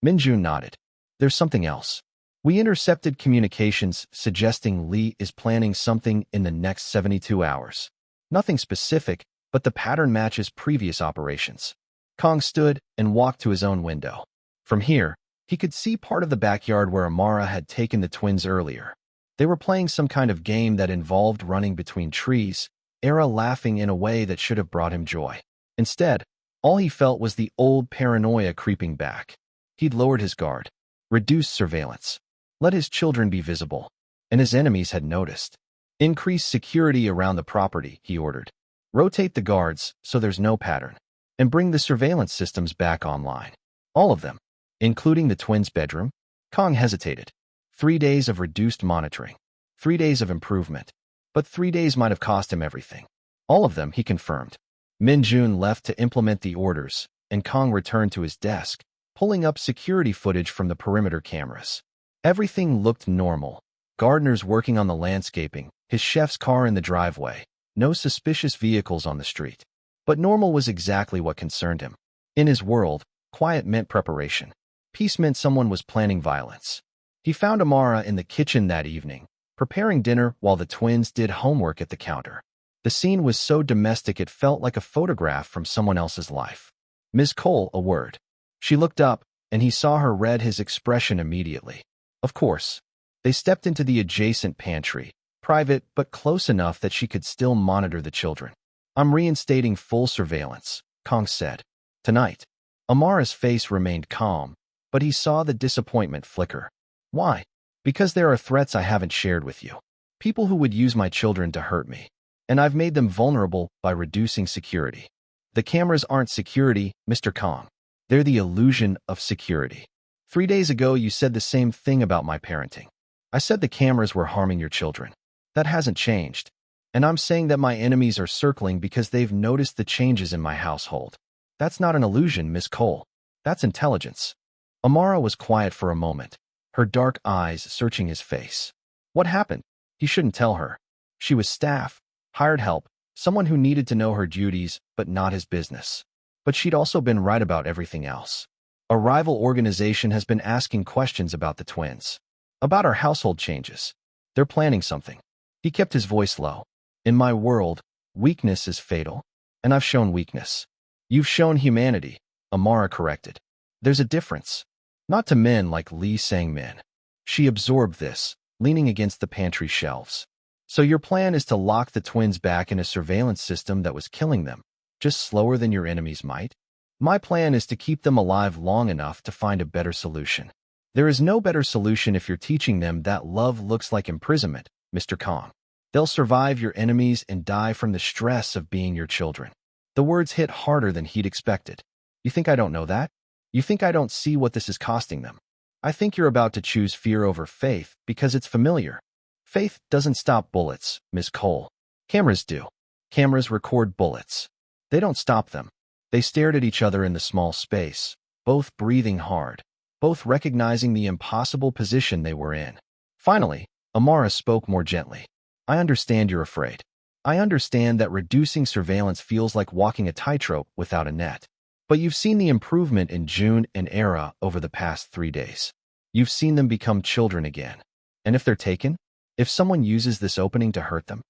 Min Joon nodded. "There's something else. We intercepted communications suggesting Lee is planning something in the next 72 hours. Nothing specific, but the pattern matches previous operations." Kang stood and walked to his own window. From here, he could see part of the backyard where Amara had taken the twins earlier. They were playing some kind of game that involved running between trees, Ara laughing in a way that should have brought him joy. Instead, all he felt was the old paranoia creeping back. He'd lowered his guard, reduced surveillance, let his children be visible, and his enemies had noticed. "Increase security around the property," he ordered. "Rotate the guards so there's no pattern, and bring the surveillance systems back online. All of them, including the twins' bedroom." Kang hesitated. 3 days of reduced monitoring. 3 days of improvement. But 3 days might have cost him everything. "All of them," he confirmed. Min Joon left to implement the orders, and Kang returned to his desk, pulling up security footage from the perimeter cameras. Everything looked normal. Gardeners working on the landscaping, his chef's car in the driveway, no suspicious vehicles on the street. But normal was exactly what concerned him. In his world, quiet meant preparation. Peace meant someone was planning violence. He found Amara in the kitchen that evening, preparing dinner while the twins did homework at the counter. The scene was so domestic it felt like a photograph from someone else's life. Ms. Cole, a word. She looked up, and he saw her read his expression immediately. Of course. They stepped into the adjacent pantry, private but close enough that she could still monitor the children. I'm reinstating full surveillance, Kang said. Tonight. Amara's face remained calm, but he saw the disappointment flicker. Why? Because there are threats I haven't shared with you. People who would use my children to hurt me. And I've made them vulnerable by reducing security. The cameras aren't security, Mr. Kang. They're the illusion of security. 3 days ago, you said the same thing about my parenting. I said the cameras were harming your children. That hasn't changed. And I'm saying that my enemies are circling because they've noticed the changes in my household. That's not an illusion, Miss Cole. That's intelligence. Amara was quiet for a moment, her dark eyes searching his face. What happened? He shouldn't tell her. She was staff, hired help, someone who needed to know her duties, but not his business. But she'd also been right about everything else. A rival organization has been asking questions about the twins. About our household changes. They're planning something. He kept his voice low. In my world, weakness is fatal. And I've shown weakness. You've shown humanity, Amara corrected. There's a difference. Not to men like Lee Sang-min. She absorbed this, leaning against the pantry shelves. So your plan is to lock the twins back in a surveillance system that was killing them, just slower than your enemies might? My plan is to keep them alive long enough to find a better solution. There is no better solution if you're teaching them that love looks like imprisonment, Mr. Kang. They'll survive your enemies and die from the stress of being your children. The words hit harder than he'd expected. You think I don't know that? You think I don't see what this is costing them? I think you're about to choose fear over faith because it's familiar. Faith doesn't stop bullets, Ms. Cole. Cameras do. Cameras record bullets. They don't stop them. They stared at each other in the small space, both breathing hard, both recognizing the impossible position they were in. Finally, Amara spoke more gently. I understand you're afraid. I understand that reducing surveillance feels like walking a tightrope without a net. But you've seen the improvement in Joon and Ara over the past 3 days. You've seen them become children again. And if they're taken, if someone uses this opening to hurt them,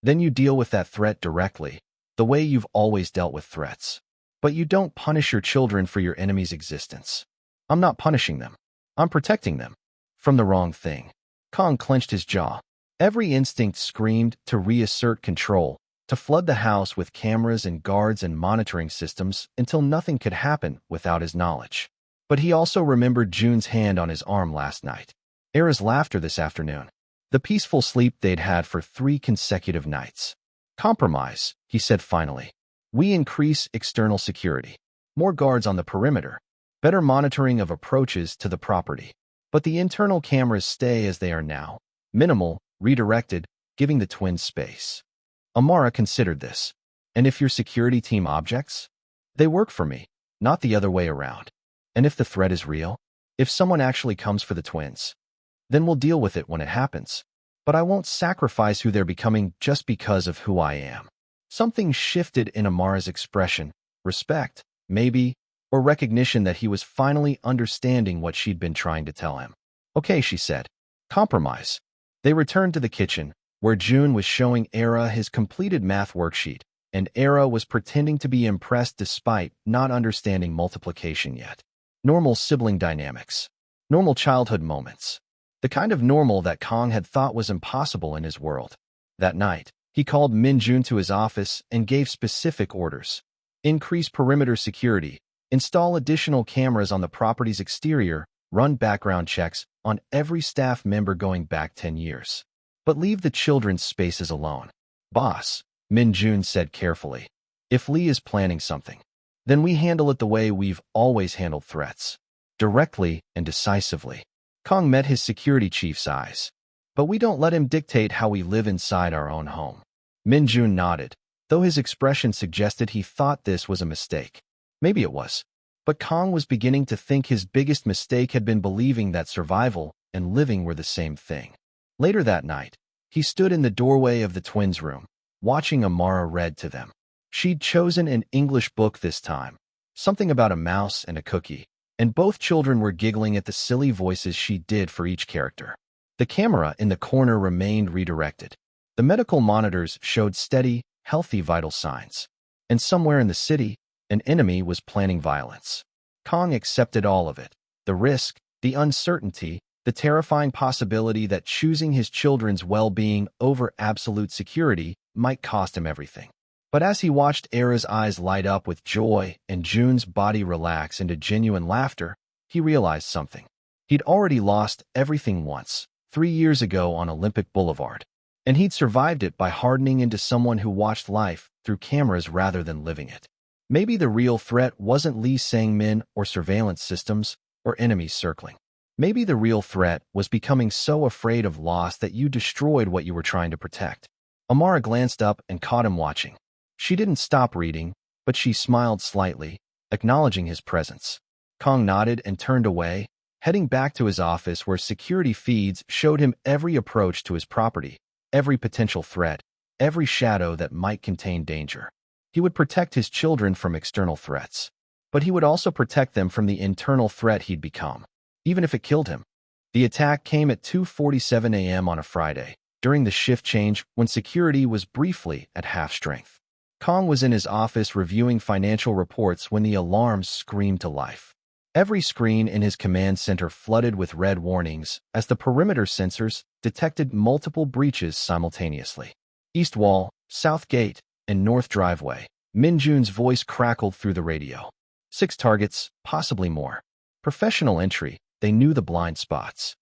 then you deal with that threat directly, the way you've always dealt with threats. But you don't punish your children for your enemy's existence. I'm not punishing them. I'm protecting them. From the wrong thing. Kang clenched his jaw. Every instinct screamed to reassert control, to flood the house with cameras and guards and monitoring systems until nothing could happen without his knowledge. But he also remembered Joon's hand on his arm last night. Ara's laughter this afternoon. The peaceful sleep they'd had for 3 consecutive nights. Compromise, he said finally. We increase external security. More guards on the perimeter. Better monitoring of approaches to the property. But the internal cameras stay as they are now. Minimal, redirected, giving the twins space. Amara considered this. And if your security team objects? They work for me, not the other way around. And if the threat is real? If someone actually comes for the twins? Then we'll deal with it when it happens. But I won't sacrifice who they're becoming just because of who I am. Something shifted in Amara's expression. Respect, maybe, or recognition that he was finally understanding what she'd been trying to tell him. Okay, she said. Compromise. They returned to the kitchen, where Joon was showing Ara his completed math worksheet, and Ara was pretending to be impressed despite not understanding multiplication yet. Normal sibling dynamics. Normal childhood moments. The kind of normal that Kang had thought was impossible in his world. That night, he called Min Joon to his office and gave specific orders. Increase perimeter security, install additional cameras on the property's exterior, run background checks on every staff member going back 10 years. But leave the children's spaces alone. Boss, Min Joon said carefully. If Lee is planning something, then we handle it the way we've always handled threats. Directly and decisively. Kang met his security chief's eyes. But we don't let him dictate how we live inside our own home. Min Joon nodded, though his expression suggested he thought this was a mistake. Maybe it was. But Kang was beginning to think his biggest mistake had been believing that survival and living were the same thing. Later that night, he stood in the doorway of the twins' room, watching Amara read to them. She'd chosen an English book this time, something about a mouse and a cookie, and both children were giggling at the silly voices she did for each character. The camera in the corner remained redirected. The medical monitors showed steady, healthy vital signs. And somewhere in the city, an enemy was planning violence. Kang accepted all of it. The risk, the uncertainty, the terrifying possibility that choosing his children's well-being over absolute security might cost him everything. But as he watched Ara's eyes light up with joy and Joon's body relax into genuine laughter, he realized something. He'd already lost everything once, 3 years ago on Olympic Boulevard. And he'd survived it by hardening into someone who watched life through cameras rather than living it. Maybe the real threat wasn't Lee Sang-min or surveillance systems or enemies circling. Maybe the real threat was becoming so afraid of loss that you destroyed what you were trying to protect. Amara glanced up and caught him watching. She didn't stop reading, but she smiled slightly, acknowledging his presence. Kang nodded and turned away, heading back to his office where security feeds showed him every approach to his property, every potential threat, every shadow that might contain danger. He would protect his children from external threats, but he would also protect them from the internal threat he'd become, even if it killed him. The attack came at 2:47 a.m. on a Friday, during the shift change when security was briefly at half strength. Kang was in his office reviewing financial reports when the alarms screamed to life. Every screen in his command center flooded with red warnings as the perimeter sensors detected multiple breaches simultaneously. East Wall, South Gate, and North Driveway. Min Jun's voice crackled through the radio. 6 targets, possibly more. Professional entry, they knew the blind spots.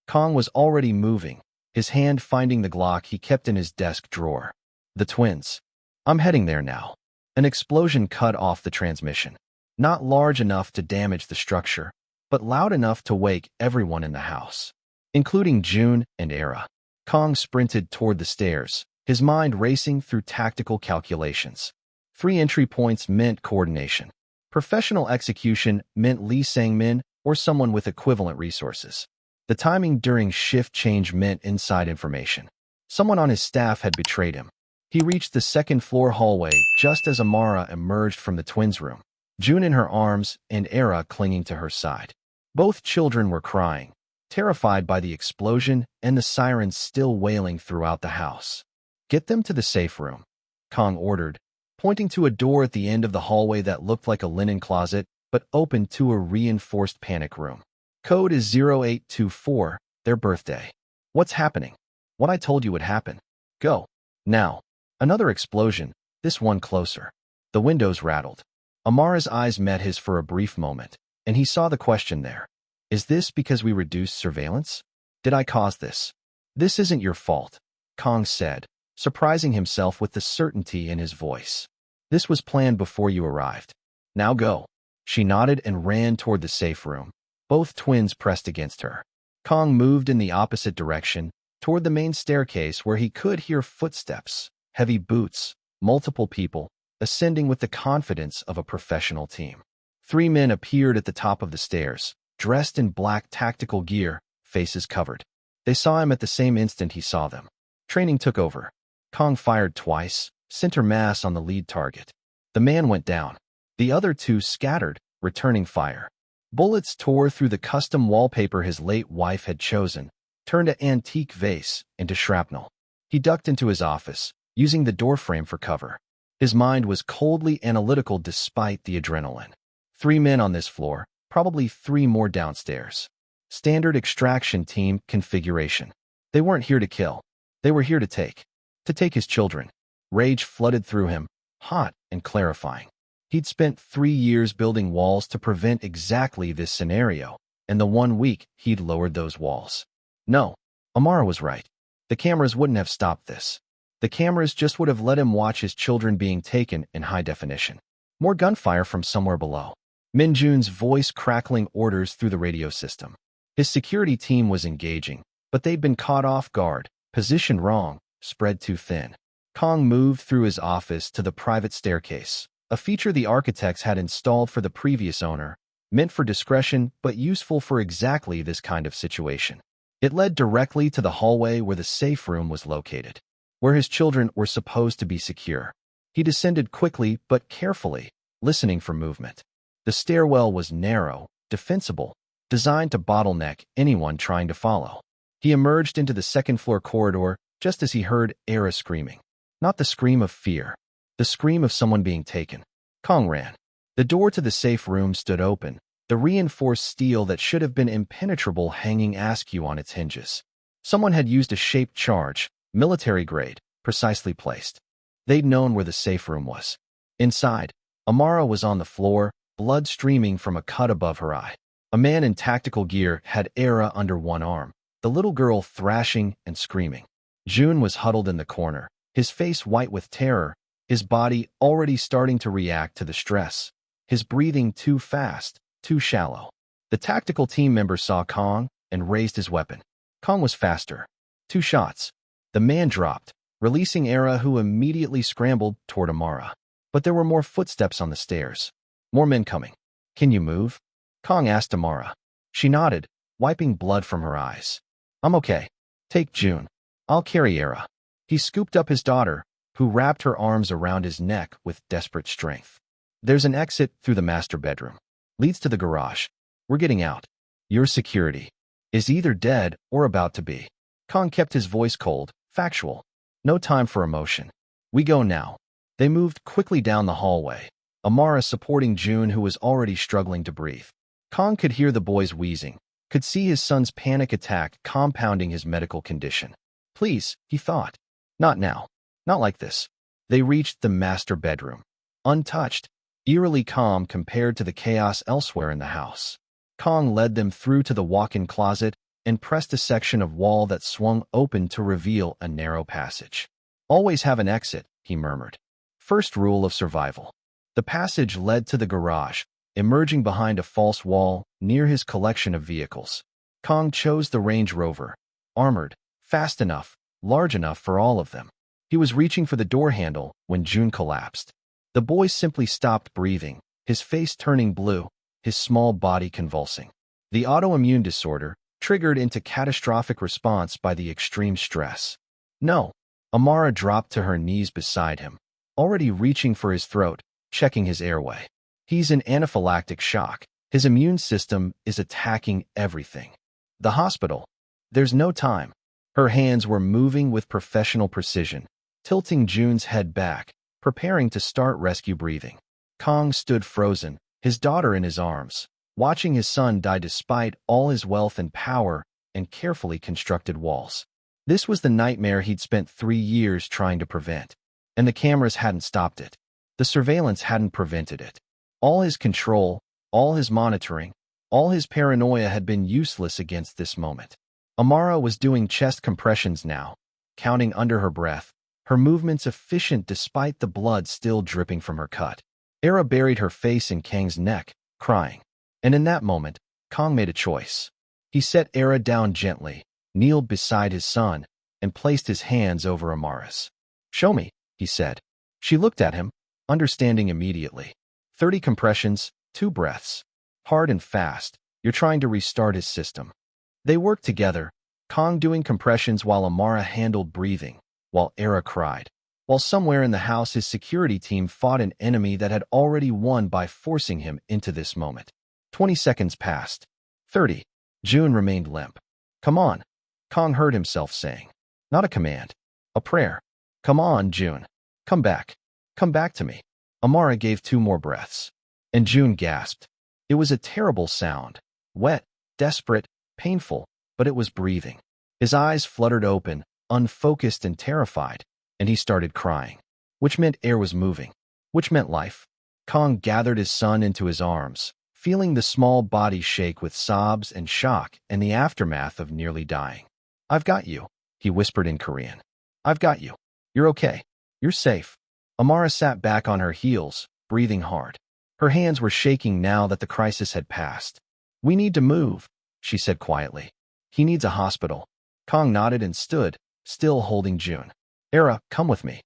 Kang was already moving, his hand finding the Glock he kept in his desk drawer. The twins. I'm heading there now. An explosion cut off the transmission. Not large enough to damage the structure, but loud enough to wake everyone in the house, including Joon and Ara. Kang sprinted toward the stairs, his mind racing through tactical calculations. 3 entry points meant coordination. Professional execution meant Lee Sang-min or someone with equivalent resources. The timing during shift change meant inside information. Someone on his staff had betrayed him. He reached the second-floor hallway just as Amara emerged from the twins' room, Joon in her arms and Ara clinging to her side. Both children were crying, terrified by the explosion and the sirens still wailing throughout the house. Get them to the safe room, Kang ordered, pointing to a door at the end of the hallway that looked like a linen closet but opened to a reinforced panic room. Code is 0824, their birthday. What's happening? What I told you would happen. Go. Now. Another explosion, this one closer. The windows rattled. Amara's eyes met his for a brief moment, and he saw the question there. Is this because we reduced surveillance? Did I cause this? This isn't your fault, Kang said, surprising himself with the certainty in his voice. This was planned before you arrived. Now go. She nodded and ran toward the safe room. Both twins pressed against her. Kang moved in the opposite direction, toward the main staircase where he could hear footsteps. Heavy boots, multiple people, ascending with the confidence of a professional team. 3 men appeared at the top of the stairs, dressed in black tactical gear, faces covered. They saw him at the same instant he saw them. Training took over. Kang fired twice, center mass on the lead target. The man went down. The other 2 scattered, returning fire. Bullets tore through the custom wallpaper his late wife had chosen, turned an antique vase into shrapnel. He ducked into his office, using the doorframe for cover. His mind was coldly analytical despite the adrenaline. 3 men on this floor, probably 3 more downstairs. Standard extraction team configuration. They weren't here to kill. They were here to take. To take his children. Rage flooded through him, hot and clarifying. He'd spent 3 years building walls to prevent exactly this scenario, and the 1 week he'd lowered those walls. No, Amara was right. The cameras wouldn't have stopped this. The cameras just would have let him watch his children being taken in high definition. More gunfire from somewhere below. Min Jun's voice crackling orders through the radio system. His security team was engaging, but they'd been caught off guard, positioned wrong, spread too thin. Kang moved through his office to the private staircase, a feature the architects had installed for the previous owner, meant for discretion but useful for exactly this kind of situation. It led directly to the hallway where the safe room was located, where his children were supposed to be secure. He descended quickly but carefully, listening for movement. The stairwell was narrow, defensible, designed to bottleneck anyone trying to follow. He emerged into the second-floor corridor just as he heard Ara screaming. Not the scream of fear. The scream of someone being taken. Kang ran. The door to the safe room stood open, the reinforced steel that should have been impenetrable hanging askew on its hinges. Someone had used a shaped charge, military grade, precisely placed. They'd known where the safe room was. Inside, Amara was on the floor, blood streaming from a cut above her eye. A man in tactical gear had Ara under one arm, the little girl thrashing and screaming. Joon was huddled in the corner, his face white with terror, his body already starting to react to the stress, his breathing too fast, too shallow. The tactical team member saw Kang and raised his weapon. Kang was faster. 2 shots. The man dropped, releasing Ara, who immediately scrambled toward Amara. But there were more footsteps on the stairs. More men coming. Can you move? Kang asked Amara. She nodded, wiping blood from her eyes. I'm okay. Take Joon. I'll carry Ara. He scooped up his daughter, who wrapped her arms around his neck with desperate strength. There's an exit through the master bedroom. Leads to the garage. We're getting out. Your security is either dead or about to be. Kang kept his voice cold, factual. No time for emotion. We go now. They moved quickly down the hallway, Amara supporting Joon, who was already struggling to breathe. Kang could hear the boys wheezing, could see his son's panic attack compounding his medical condition. Please, he thought. Not now. Not like this. They reached the master bedroom. Untouched, eerily calm compared to the chaos elsewhere in the house. Kang led them through to the walk-in closet and pressed a section of wall that swung open to reveal a narrow passage. Always have an exit, he murmured. First rule of survival. The passage led to the garage, emerging behind a false wall near his collection of vehicles. Kang chose the Range Rover, armored, fast enough, large enough for all of them. He was reaching for the door handle when Joon collapsed. The boy simply stopped breathing, his face turning blue, his small body convulsing. The autoimmune disorder, triggered into catastrophic response by the extreme stress. No. Amara dropped to her knees beside him, already reaching for his throat, checking his airway. He's in anaphylactic shock. His immune system is attacking everything. The hospital. There's no time. Her hands were moving with professional precision, tilting Joon's head back, preparing to start rescue breathing. Kang stood frozen, his daughter in his arms, watching his son die despite all his wealth and power and carefully constructed walls. This was the nightmare he'd spent 3 years trying to prevent. And the cameras hadn't stopped it. The surveillance hadn't prevented it. All his control, all his monitoring, all his paranoia had been useless against this moment. Amara was doing chest compressions now, counting under her breath, her movements efficient despite the blood still dripping from her cut. Ara buried her face in Kang's neck, crying. And in that moment, Kang made a choice. He set Ara down gently, kneeled beside his son, and placed his hands over Amara's. Show me, he said. She looked at him, understanding immediately. 30 compressions, 2 breaths. Hard and fast, you're trying to restart his system. They worked together, Kang doing compressions while Amara handled breathing, while Ara cried. While somewhere in the house his security team fought an enemy that had already won by forcing him into this moment. 20 seconds passed. 30. Joon remained limp. Come on, Kang heard himself saying. Not a command. A prayer. Come on, Joon. Come back. Come back to me. Amara gave 2 more breaths. And Joon gasped. It was a terrible sound. Wet, desperate, painful, but it was breathing. His eyes fluttered open, unfocused and terrified, and he started crying. Which meant air was moving. Which meant life. Kang gathered his son into his arms, feeling the small body shake with sobs and shock and the aftermath of nearly dying. I've got you, he whispered in Korean. I've got you. You're okay. You're safe. Amara sat back on her heels, breathing hard. Her hands were shaking now that the crisis had passed. We need to move, she said quietly. He needs a hospital. Kang nodded and stood, still holding Joon. Ara, come with me.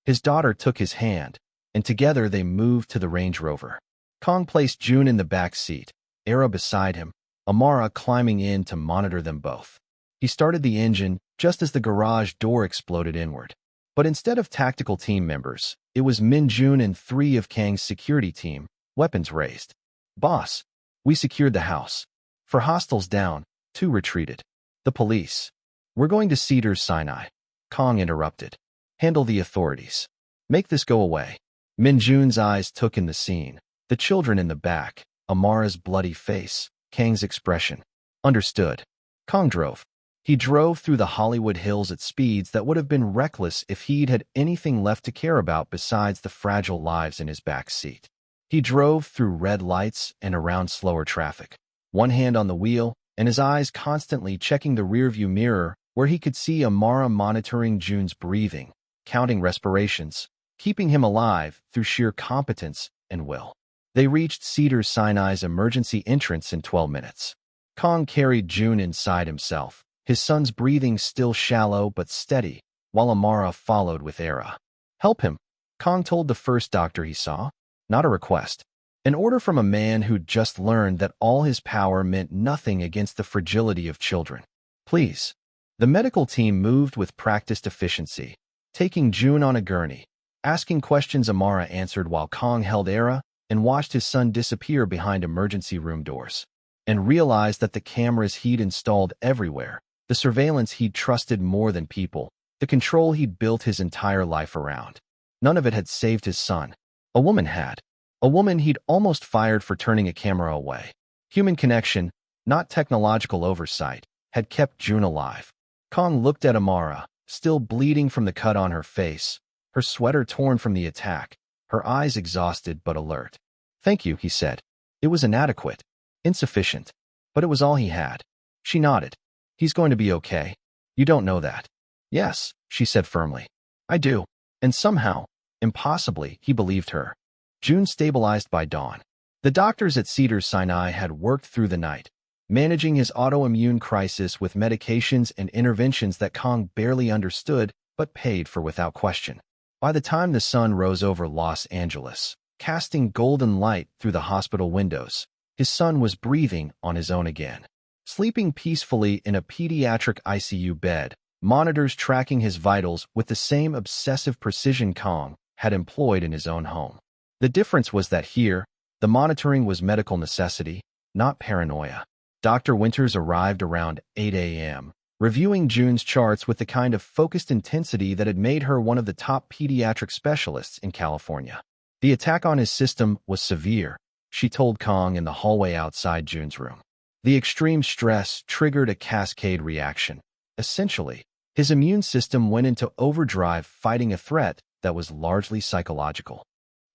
His daughter took his hand, and together they moved to the Range Rover. Kang placed Joon in the back seat, Ara beside him, Amara climbing in to monitor them both. He started the engine just as the garage door exploded inward. But instead of tactical team members, it was Min Joon and 3 of Kang's security team, weapons raised. Boss, we secured the house. For hostiles down, 2 retreated. The police. We're going to Cedars Sinai. Kang interrupted. Handle the authorities. Make this go away. Min Jun's eyes took in the scene. The children in the back, Amara's bloody face, Kang's expression. Understood. Kang drove. He drove through the Hollywood Hills at speeds that would have been reckless if he'd had anything left to care about besides the fragile lives in his back seat. He drove through red lights and around slower traffic, one hand on the wheel and his eyes constantly checking the rearview mirror where he could see Amara monitoring Jun's breathing, counting respirations, keeping him alive through sheer competence and will. They reached Cedars-Sinai's emergency entrance in 12 minutes. Kang carried Joon inside himself, his son's breathing still shallow but steady, while Amara followed with Ara. Help him, Kang told the first doctor he saw. Not a request. An order from a man who'd just learned that all his power meant nothing against the fragility of children. Please. The medical team moved with practiced efficiency, taking Joon on a gurney, asking questions Amara answered while Kang held Ara and watched his son disappear behind emergency room doors, and realized that the cameras he'd installed everywhere, the surveillance he'd trusted more than people, the control he'd built his entire life around. None of it had saved his son. A woman had. A woman he'd almost fired for turning a camera away. Human connection, not technological oversight, had kept Joon alive. Kang looked at Amara, still bleeding from the cut on her face, her sweater torn from the attack, her eyes exhausted but alert. Thank you, he said. It was inadequate, insufficient, but it was all he had. She nodded. He's going to be okay. You don't know that. Yes, she said firmly. I do. And somehow, impossibly, he believed her. Joon stabilized by dawn. The doctors at Cedars-Sinai had worked through the night, managing his autoimmune crisis with medications and interventions that Kang barely understood but paid for without question. By the time the sun rose over Los Angeles, casting golden light through the hospital windows, his son was breathing on his own again. Sleeping peacefully in a pediatric ICU bed, monitors tracking his vitals with the same obsessive precision Kang had employed in his own home. The difference was that here, the monitoring was medical necessity, not paranoia. Dr. Winters arrived around 8 a.m., reviewing Joon's charts with the kind of focused intensity that had made her one of the top pediatric specialists in California. The attack on his system was severe, she told Kang in the hallway outside Joon's room. The extreme stress triggered a cascade reaction. Essentially, his immune system went into overdrive fighting a threat that was largely psychological.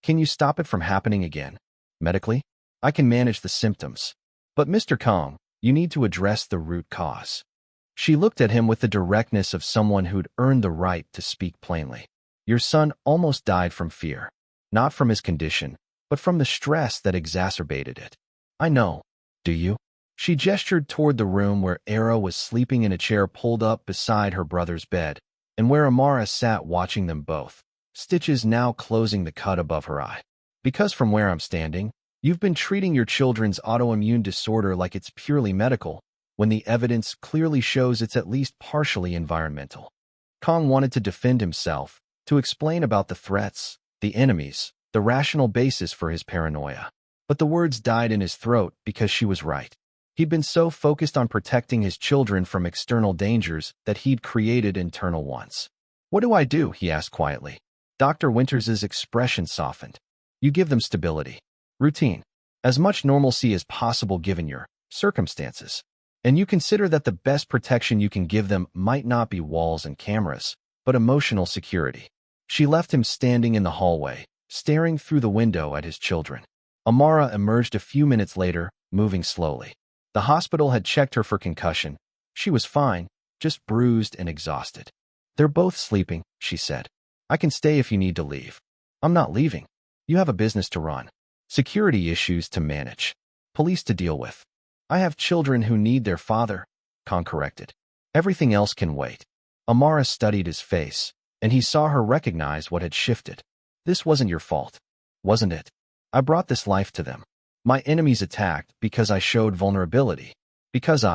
Can you stop it from happening again? Medically? I can manage the symptoms. But Mr. Kang, you need to address the root cause. She looked at him with the directness of someone who'd earned the right to speak plainly. Your son almost died from fear. Not from his condition, but from the stress that exacerbated it. I know. Do you? She gestured toward the room where Ara was sleeping in a chair pulled up beside her brother's bed, and where Amara sat watching them both, stitches now closing the cut above her eye. Because from where I'm standing, you've been treating your children's autoimmune disorder like it's purely medical, when the evidence clearly shows it's at least partially environmental. Kang wanted to defend himself, to explain about the threats, the enemies, the rational basis for his paranoia. But the words died in his throat because she was right. He'd been so focused on protecting his children from external dangers that he'd created internal ones. What do I do? He asked quietly. Dr. Winters's expression softened. You give them stability. Routine. As much normalcy as possible given your circumstances. And you consider that the best protection you can give them might not be walls and cameras, but emotional security. She left him standing in the hallway, staring through the window at his children. Amara emerged a few minutes later, moving slowly. The hospital had checked her for concussion. She was fine, just bruised and exhausted. They're both sleeping, she said. I can stay if you need to leave. I'm not leaving. You have a business to run. Security issues to manage. Police to deal with. I have children who need their father, Kang corrected. Everything else can wait. Amara studied his face, and he saw her recognize what had shifted. This wasn't your fault, wasn't it? I brought this life to them. My enemies attacked because I showed vulnerability. Because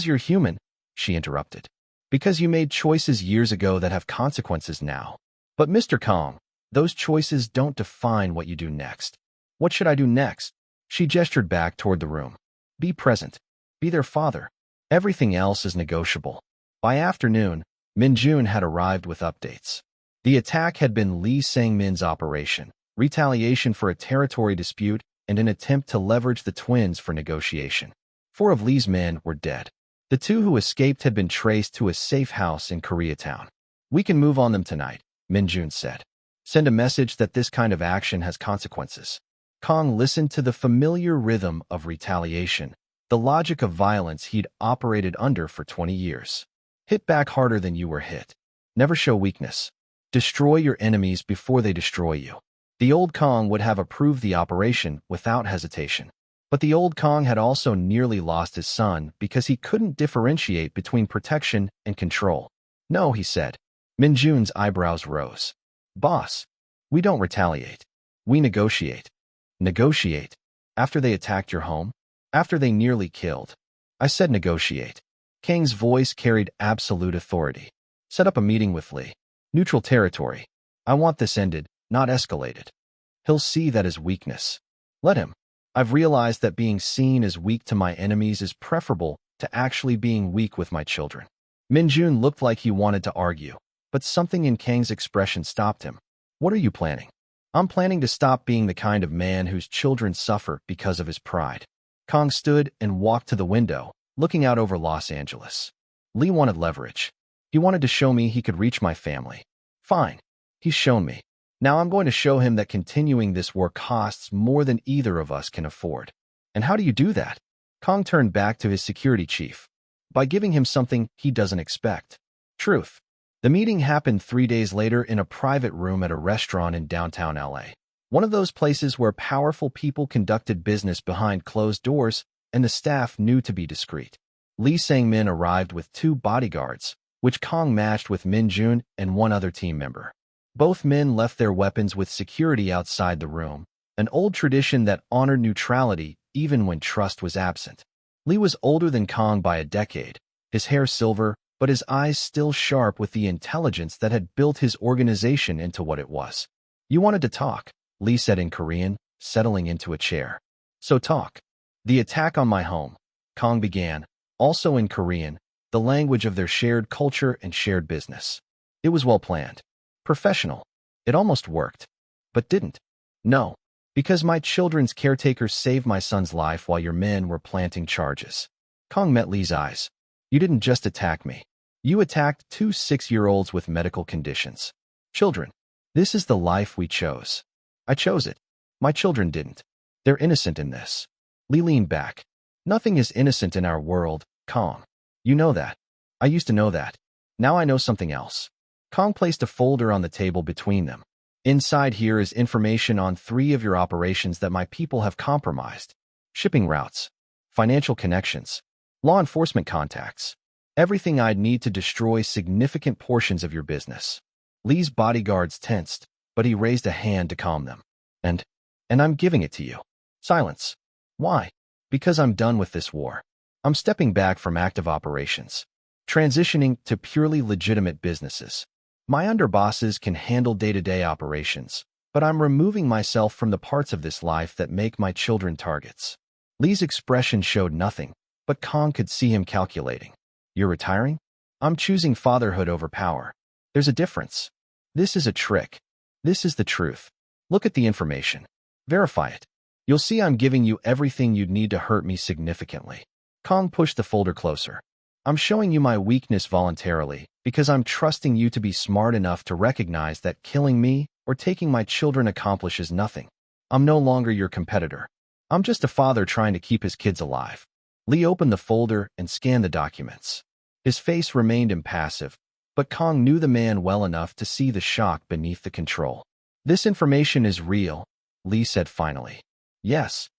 you're human, she interrupted. Because you made choices years ago that have consequences now. But Mr. Kang, those choices don't define what you do next. What should I do next? She gestured back toward the room. Be present. Be their father. Everything else is negotiable. By afternoon, Min Jun had arrived with updates. The attack had been Lee Sang-min's operation, retaliation for a territory dispute, and an attempt to leverage the twins for negotiation. 4 of Lee's men were dead. The 2 who escaped had been traced to a safe house in Koreatown. "We can move on them tonight," Min-jun said. "Send a message that this kind of action has consequences." Kang listened to the familiar rhythm of retaliation, the logic of violence he'd operated under for 20 years. Hit back harder than you were hit. Never show weakness. Destroy your enemies before they destroy you. The old Kang would have approved the operation without hesitation. But the old Kang had also nearly lost his son because he couldn't differentiate between protection and control. "No," he said. Min-jun's eyebrows rose. "Boss, we don't retaliate. We negotiate." "Negotiate? After they attacked your home? After they nearly killed?" "I said negotiate." Kang's voice carried absolute authority. "Set up a meeting with Lee. Neutral territory. I want this ended, not escalated. He'll see that as weakness. Let him. I've realized that being seen as weak to my enemies is preferable to actually being weak with my children." Min-jun looked like he wanted to argue, but something in Kang's expression stopped him. "What are you planning?" "I'm planning to stop being the kind of man whose children suffer because of his pride." Kang stood and walked to the window, looking out over Los Angeles. Lee wanted leverage. He wanted to show me he could reach my family. Fine. He's shown me. Now I'm going to show him that continuing this war costs more than either of us can afford. And how do you do that? Kang turned back to his security chief. By giving him something he doesn't expect. Truth. The meeting happened 3 days later in a private room at a restaurant in downtown LA. One of those places where powerful people conducted business behind closed doors and the staff knew to be discreet. Lee Sang-min arrived with 2 bodyguards, which Kang matched with Min-jun and 1 other team member. Both men left their weapons with security outside the room, an old tradition that honored neutrality even when trust was absent. Lee was older than Kang by a decade, his hair silver, but his eyes still sharp with the intelligence that had built his organization into what it was. "You wanted to talk," Lee said in Korean, settling into a chair. "So talk." "The attack on my home," Kang began, also in Korean, the language of their shared culture and shared business. "It was well planned. Professional. It almost worked. But didn't. No. Because my children's caretakers saved my son's life while your men were planting charges." Kang met Lee's eyes. "You didn't just attack me. You attacked 2 6-year-olds with medical conditions. Children. This is the life we chose. I chose it. My children didn't. They're innocent in this." Lee leaned back. "Nothing is innocent in our world, Kang. You know that. I used to know that. Now I know something else." Kang placed a folder on the table between them. "Inside here is information on 3 of your operations that my people have compromised. Shipping routes, financial connections, law enforcement contacts. Everything I'd need to destroy significant portions of your business." Lee's bodyguards tensed, but he raised a hand to calm them. And I'm giving it to you." Silence. "Why?" "Because I'm done with this war. I'm stepping back from active operations, transitioning to purely legitimate businesses. My underbosses can handle day-to-day operations, but I'm removing myself from the parts of this life that make my children targets." Lee's expression showed nothing, but Kang could see him calculating. "You're retiring?" "I'm choosing fatherhood over power. There's a difference. This is a trick. This is the truth. Look at the information. Verify it. You'll see I'm giving you everything you'd need to hurt me significantly." Kang pushed the folder closer. "I'm showing you my weakness voluntarily because I'm trusting you to be smart enough to recognize that killing me or taking my children accomplishes nothing. I'm no longer your competitor. I'm just a father trying to keep his kids alive." Lee opened the folder and scanned the documents. His face remained impassive, but Kang knew the man well enough to see the shock beneath the control. "This information is real," Lee said finally. "Yes.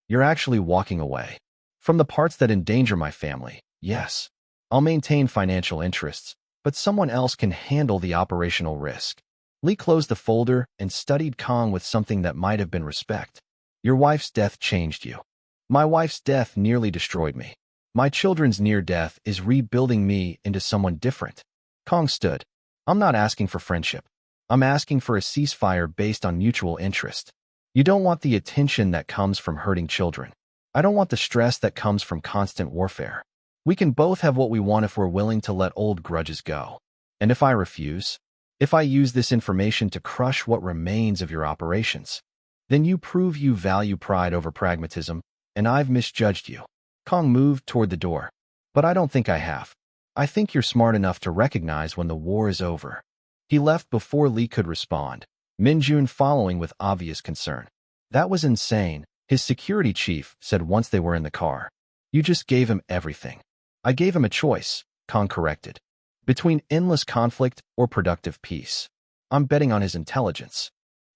You're actually walking away. From the parts that endanger my family, yes. I'll maintain financial interests, but someone else can handle the operational risk." Lee closed the folder and studied Kang with something that might have been respect. "Your wife's death changed you. My wife's death nearly destroyed me. My children's near death is rebuilding me into someone different." Kang stood. "I'm not asking for friendship. I'm asking for a ceasefire based on mutual interest. You don't want the attention that comes from hurting children. I don't want the stress that comes from constant warfare. We can both have what we want if we're willing to let old grudges go. And if I refuse, If I use this information to crush what remains of your operations, then you prove you value pride over pragmatism, and I've misjudged you. Kang moved toward the door. But I don't think I have. I think you're smart enough to recognize when the war is over. He left before Lee could respond, Min-jun following with obvious concern. That was insane, his security chief said once they were in the car. You just gave him everything. I gave him a choice, Kang corrected. Between endless conflict or productive peace. I'm betting on his intelligence.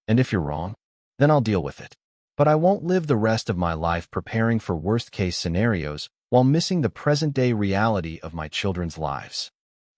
And if you're wrong, then I'll deal with it. But I won't live the rest of my life preparing for worst-case scenarios while missing the present-day reality of my children's lives.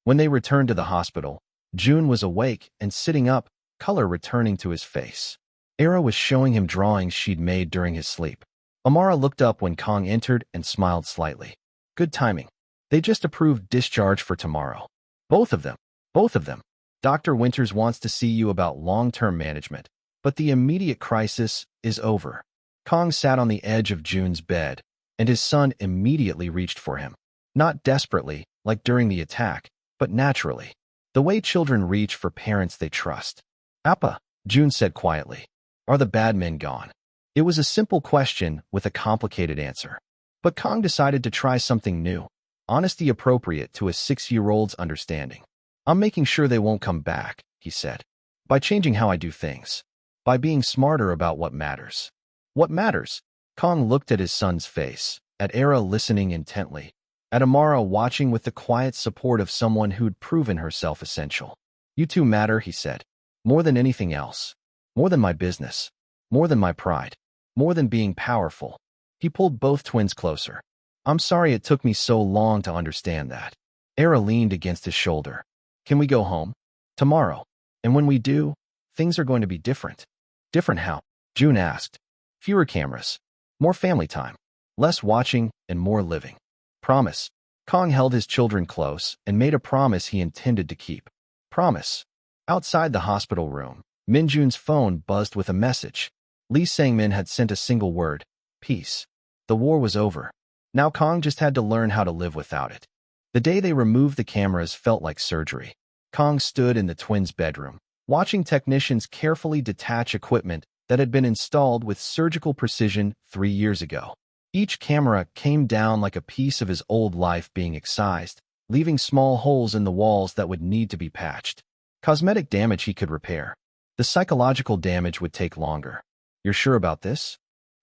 When they returned to the hospital, Joon was awake and sitting up, color returning to his face. Ara was showing him drawings she'd made during his sleep. Amara looked up when Kang entered and smiled slightly. Good timing. They just approved discharge for tomorrow. Both of them. Dr. Winters wants to see you about long-term management, but the immediate crisis is over. Kang sat on the edge of Joon's bed, and his son immediately reached for him. Not desperately, like during the attack, but naturally. The way children reach for parents they trust. Appa, Joon said quietly. Are the bad men gone? It was a simple question with a complicated answer. But Kang decided to try something new. Honesty appropriate to a 6-year-old's understanding. I'm making sure they won't come back, he said. By changing how I do things. By being smarter about what matters. What matters? Kang looked at his son's face, at Ara listening intently, at Amara watching with the quiet support of someone who'd proven herself essential. You two matter, he said. More than anything else. More than my business. More than my pride. More than being powerful. He pulled both twins closer. I'm sorry it took me so long to understand that. Ara leaned against his shoulder. Can we go home? Tomorrow. And when we do, things are going to be different. Different how? Joon asked. Fewer cameras. More family time. Less watching and more living. Promise. Kang held his children close and made a promise he intended to keep. Promise. Outside the hospital room, Min-jun's phone buzzed with a message. Lee Sang-min had sent a single word. Peace. The war was over. Now Kang just had to learn how to live without it. The day they removed the cameras felt like surgery. Kang stood in the twins' bedroom, watching technicians carefully detach equipment that had been installed with surgical precision 3 years ago. Each camera came down like a piece of his old life being excised, leaving small holes in the walls that would need to be patched. Cosmetic damage he could repair. The psychological damage would take longer. You're sure about this?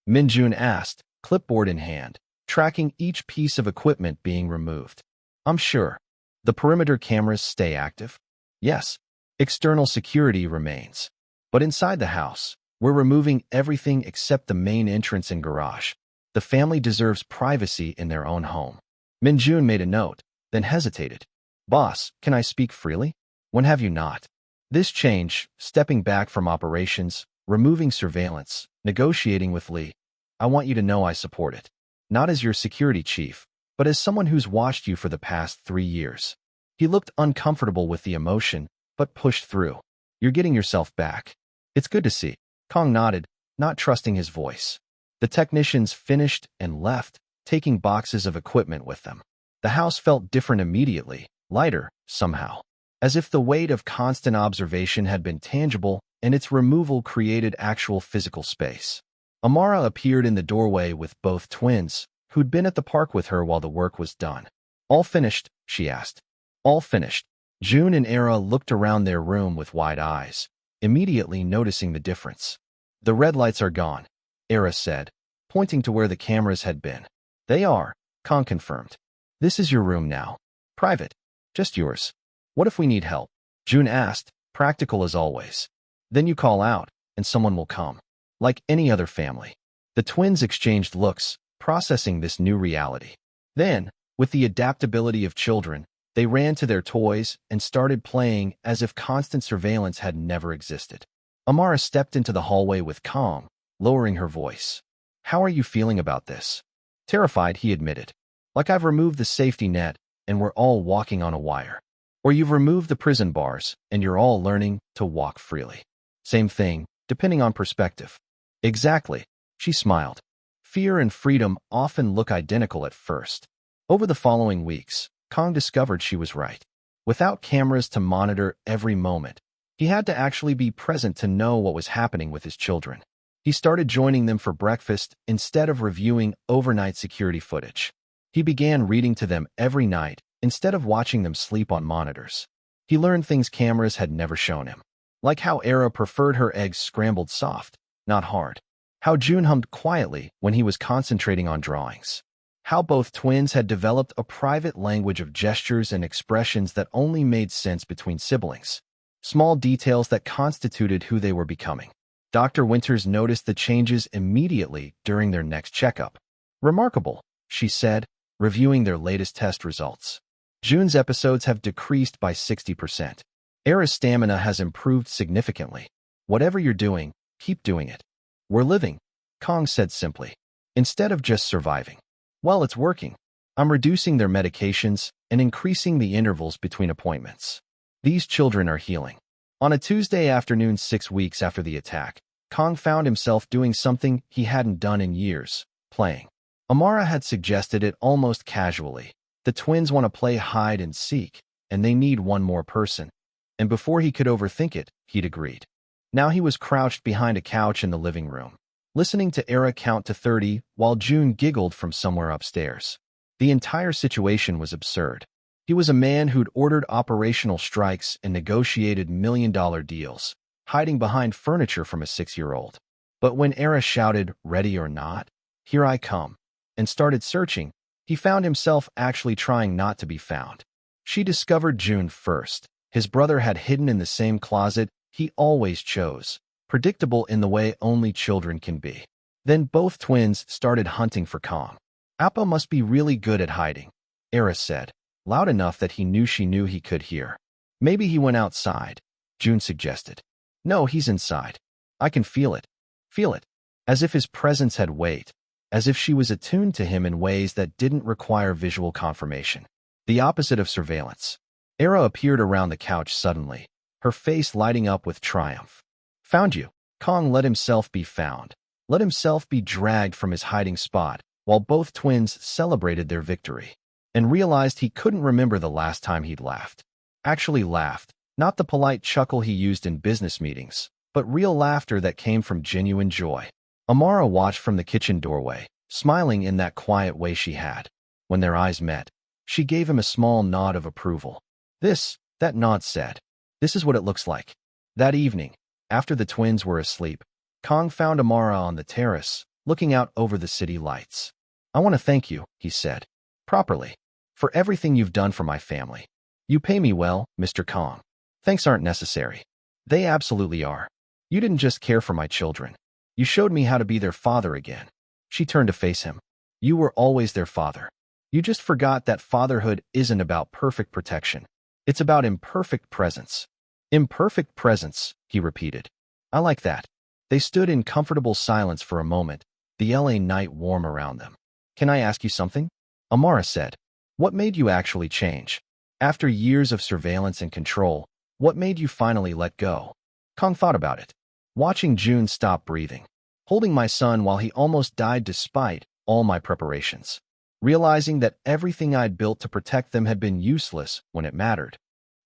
Min-jun asked, clipboard in hand, tracking each piece of equipment being removed. I'm sure. The perimeter cameras stay active? Yes. External security remains. But inside the house, we're removing everything except the main entrance and garage. The family deserves privacy in their own home. Min-jun made a note, then hesitated. Boss, can I speak freely? When have you not? This change, stepping back from operations, removing surveillance, negotiating with Lee. I want you to know I support it. Not as your security chief, but as someone who's watched you for the past 3 years. He looked uncomfortable with the emotion, but pushed through. You're getting yourself back. It's good to see. Kang nodded, not trusting his voice. The technicians finished and left, taking boxes of equipment with them. The house felt different immediately, lighter, somehow. As if the weight of constant observation had been tangible and its removal created actual physical space. Amara appeared in the doorway with both twins, who'd been at the park with her while the work was done. All finished? She asked. All finished. Joon and Ara looked around their room with wide eyes, immediately noticing the difference. The red lights are gone, Ara said, pointing to where the cameras had been. They are, Kang confirmed. This is your room now. Private. Just yours. What if we need help? Joon asked, practical as always. Then you call out, and someone will come. Like any other family. The twins exchanged looks, processing this new reality. Then, with the adaptability of children, they ran to their toys and started playing as if constant surveillance had never existed. Amara stepped into the hallway with calm, lowering her voice. How are you feeling about this? Terrified, he admitted. Like I've removed the safety net and we're all walking on a wire. Or you've removed the prison bars and you're all learning to walk freely. Same thing, depending on perspective. Exactly, she smiled. Fear and freedom often look identical at first. Over the following weeks, Kang discovered she was right. Without cameras to monitor every moment, He had to actually be present to know what was happening with his children. He started joining them for breakfast instead of reviewing overnight security footage. He began reading to them every night instead of watching them sleep on monitors. He learned things cameras had never shown him, like how Ara preferred her eggs scrambled soft, not hard. How Joon hummed quietly when he was concentrating on drawings. How both twins had developed a private language of gestures and expressions that only made sense between siblings. Small details that constituted who they were becoming. Dr. Winters noticed the changes immediately during their next checkup. "Remarkable," she said, reviewing their latest test results. "Joon's episodes have decreased by 60%. Ara's stamina has improved significantly. Whatever you're doing, keep doing it." "We're living," Kang said simply, "instead of just surviving." "Well, it's working. I'm reducing their medications and increasing the intervals between appointments. These children are healing." On a Tuesday afternoon 6 weeks after the attack, Kang found himself doing something he hadn't done in years, playing. Amara had suggested it almost casually. The twins want to play hide and seek, and they need one more person. And before he could overthink it, he'd agreed. Now he was crouched behind a couch in the living room, listening to Ara count to 30 while Joon giggled from somewhere upstairs. The entire situation was absurd. He was a man who'd ordered operational strikes and negotiated million-dollar deals, hiding behind furniture from a 6-year-old. But when Ara shouted, "Ready or not? Here I come," and started searching, he found himself actually trying not to be found. She discovered Joon first. His brother had hidden in the same closet he always chose, predictable in the way only children can be. Then both twins started hunting for Kang. "Appa must be really good at hiding," Ara said, loud enough that he knew she knew he could hear. "Maybe he went outside," Joon suggested. "No, he's inside. I can feel it." Feel it. As if his presence had weight, as if she was attuned to him in ways that didn't require visual confirmation. The opposite of surveillance. Ara appeared around the couch suddenly, her face lighting up with triumph. "Found you." Kang let himself be found, let himself be dragged from his hiding spot, while both twins celebrated their victory, and realized he couldn't remember the last time he'd laughed. Actually laughed, not the polite chuckle he used in business meetings, but real laughter that came from genuine joy. Amara watched from the kitchen doorway, smiling in that quiet way she had. When their eyes met, she gave him a small nod of approval. That nod said, "This is what it looks like." That evening, after the twins were asleep, Kang found Amara on the terrace, looking out over the city lights. "I want to thank you," he said, "properly, for everything you've done for my family. You pay me well, Mr. Kang." "Thanks aren't necessary." "They absolutely are. You didn't just care for my children. You showed me how to be their father again." She turned to face him. "You were always their father. You just forgot that fatherhood isn't about perfect protection. It's about imperfect presence." "Imperfect presence," he repeated. "I like that." They stood in comfortable silence for a moment, the LA night warm around them. "Can I ask you something?" Amara said. "What made you actually change? After years of surveillance and control, what made you finally let go?" Kang thought about it. "Watching Joon stop breathing. Holding my son while he almost died despite all my preparations. Realizing that everything I'd built to protect them had been useless when it mattered."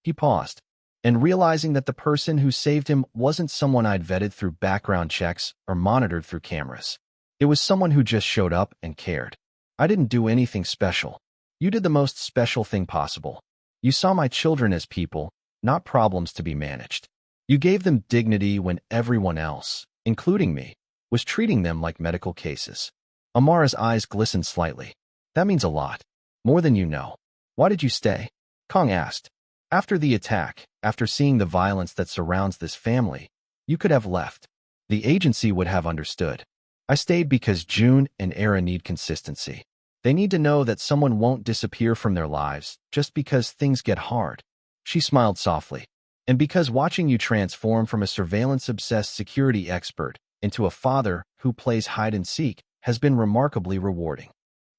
He paused. "And realizing that the person who saved him wasn't someone I'd vetted through background checks or monitored through cameras. It was someone who just showed up and cared. I didn't do anything special. You did the most special thing possible. You saw my children as people, not problems to be managed. You gave them dignity when everyone else, including me, was treating them like medical cases." Amara's eyes glistened slightly. "That means a lot. More than you know. Why did you stay?" Kang asked. "After the attack, after seeing the violence that surrounds this family, you could have left. The agency would have understood. I stayed because Joon and Ara need consistency. They need to know that someone won't disappear from their lives just because things get hard." She smiled softly. "And because watching you transform from a surveillance-obsessed security expert into a father who plays hide-and-seek has been remarkably rewarding.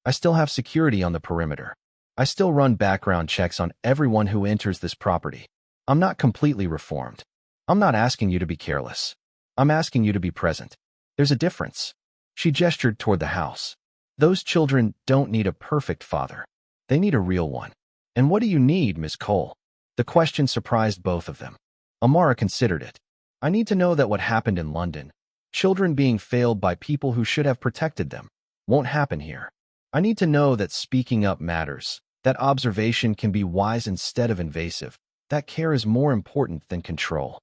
I still have security on the perimeter. I still run background checks on everyone who enters this property. I'm not completely reformed. I'm not asking you to be careless. I'm asking you to be present. There's a difference." She gestured toward the house. "Those children don't need a perfect father. They need a real one." "And what do you need, Miss Cole?" The question surprised both of them. Amara considered it. I need to know that what happened in London, children being failed by people who should have protected them, won't happen here. I need to know that speaking up matters, that observation can be wise instead of invasive, that care is more important than control.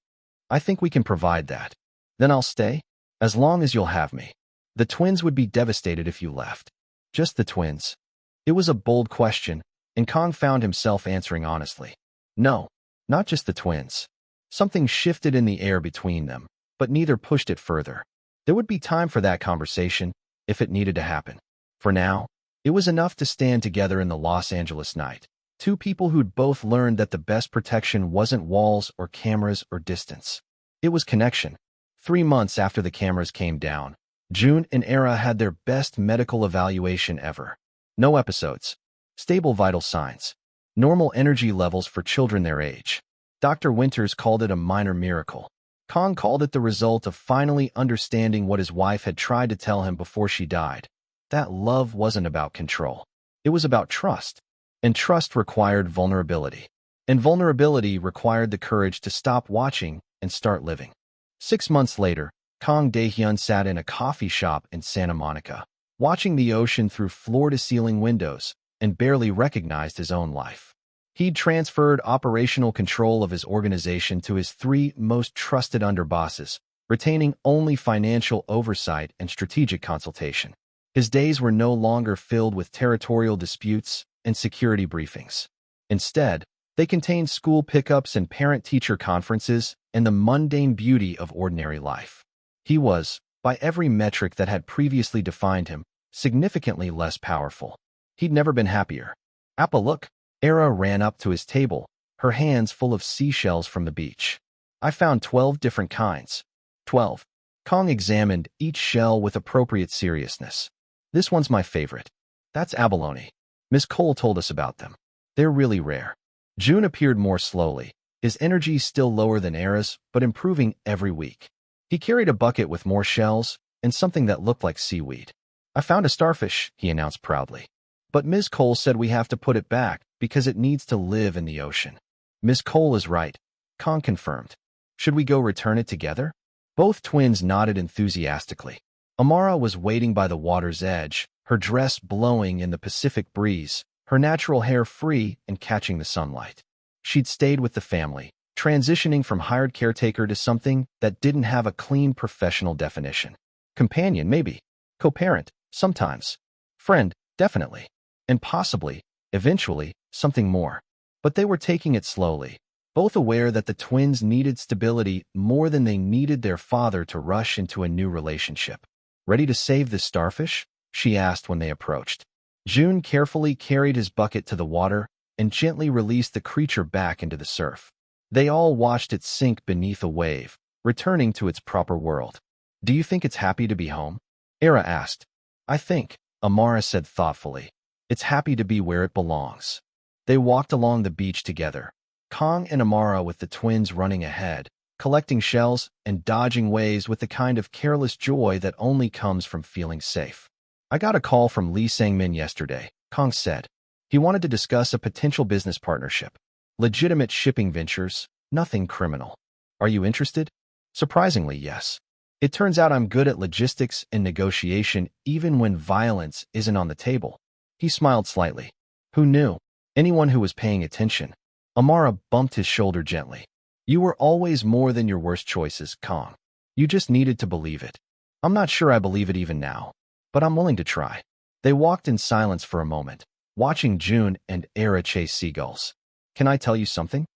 I think we can provide that. Then I'll stay, as long as you'll have me. The twins would be devastated if you left. Just the twins. It was a bold question, and Kang found himself answering honestly. No, not just the twins. Something shifted in the air between them, but neither pushed it further. There would be time for that conversation, if it needed to happen. For now, it was enough to stand together in the Los Angeles night. Two people who'd both learned that the best protection wasn't walls or cameras or distance. It was connection. 3 months after the cameras came down, Joon and Ara had their best medical evaluation ever. No episodes. Stable vital signs. Normal energy levels for children their age. Dr. Winters called it a minor miracle. Kang called it the result of finally understanding what his wife had tried to tell him before she died. That love wasn't about control. It was about trust. And trust required vulnerability. And vulnerability required the courage to stop watching and start living. 6 months later, Kang Dae Hyun sat in a coffee shop in Santa Monica, watching the ocean through floor-to-ceiling windows, and barely recognized his own life. He'd transferred operational control of his organization to his 3 most trusted underbosses, retaining only financial oversight and strategic consultation. His days were no longer filled with territorial disputes and security briefings. Instead, they contained school pickups and parent-teacher conferences and the mundane beauty of ordinary life. He was, by every metric that had previously defined him, significantly less powerful. He'd never been happier. Appa, look. Ara ran up to his table, her hands full of seashells from the beach. I found 12 different kinds. 12. Kang examined each shell with appropriate seriousness. This one's my favorite. That's abalone. Miss Cole told us about them. They're really rare. Joon appeared more slowly, his energy still lower than Ara's, but improving every week. He carried a bucket with more shells and something that looked like seaweed. I found a starfish, he announced proudly. But Ms. Cole said we have to put it back because it needs to live in the ocean. Ms. Cole is right, Kang confirmed. Should we go return it together? Both twins nodded enthusiastically. Amara was waiting by the water's edge, her dress blowing in the Pacific breeze, her natural hair free and catching the sunlight. She'd stayed with the family, transitioning from hired caretaker to something that didn't have a clean professional definition. Companion, maybe. Co-parent, sometimes. Friend, definitely. And possibly, eventually, something more. But they were taking it slowly, both aware that the twins needed stability more than they needed their father to rush into a new relationship. Ready to save this starfish? She asked when they approached. Joon carefully carried his bucket to the water and gently released the creature back into the surf. They all watched it sink beneath a wave, returning to its proper world. Do you think it's happy to be home? Ara asked. I think, Amara said thoughtfully. It's happy to be where it belongs. They walked along the beach together, Kang and Amara with the twins running ahead, collecting shells and dodging waves with the kind of careless joy that only comes from feeling safe. I got a call from Lee Sang-min yesterday, Kang said. He wanted to discuss a potential business partnership. Legitimate shipping ventures, nothing criminal. Are you interested? Surprisingly, yes. It turns out I'm good at logistics and negotiation even when violence isn't on the table. He smiled slightly. Who knew? Anyone who was paying attention. Amara bumped his shoulder gently. You were always more than your worst choices, Kang. You just needed to believe it. I'm not sure I believe it even now, but I'm willing to try. They walked in silence for a moment, watching Joon and Ara chase seagulls. Can I tell you something?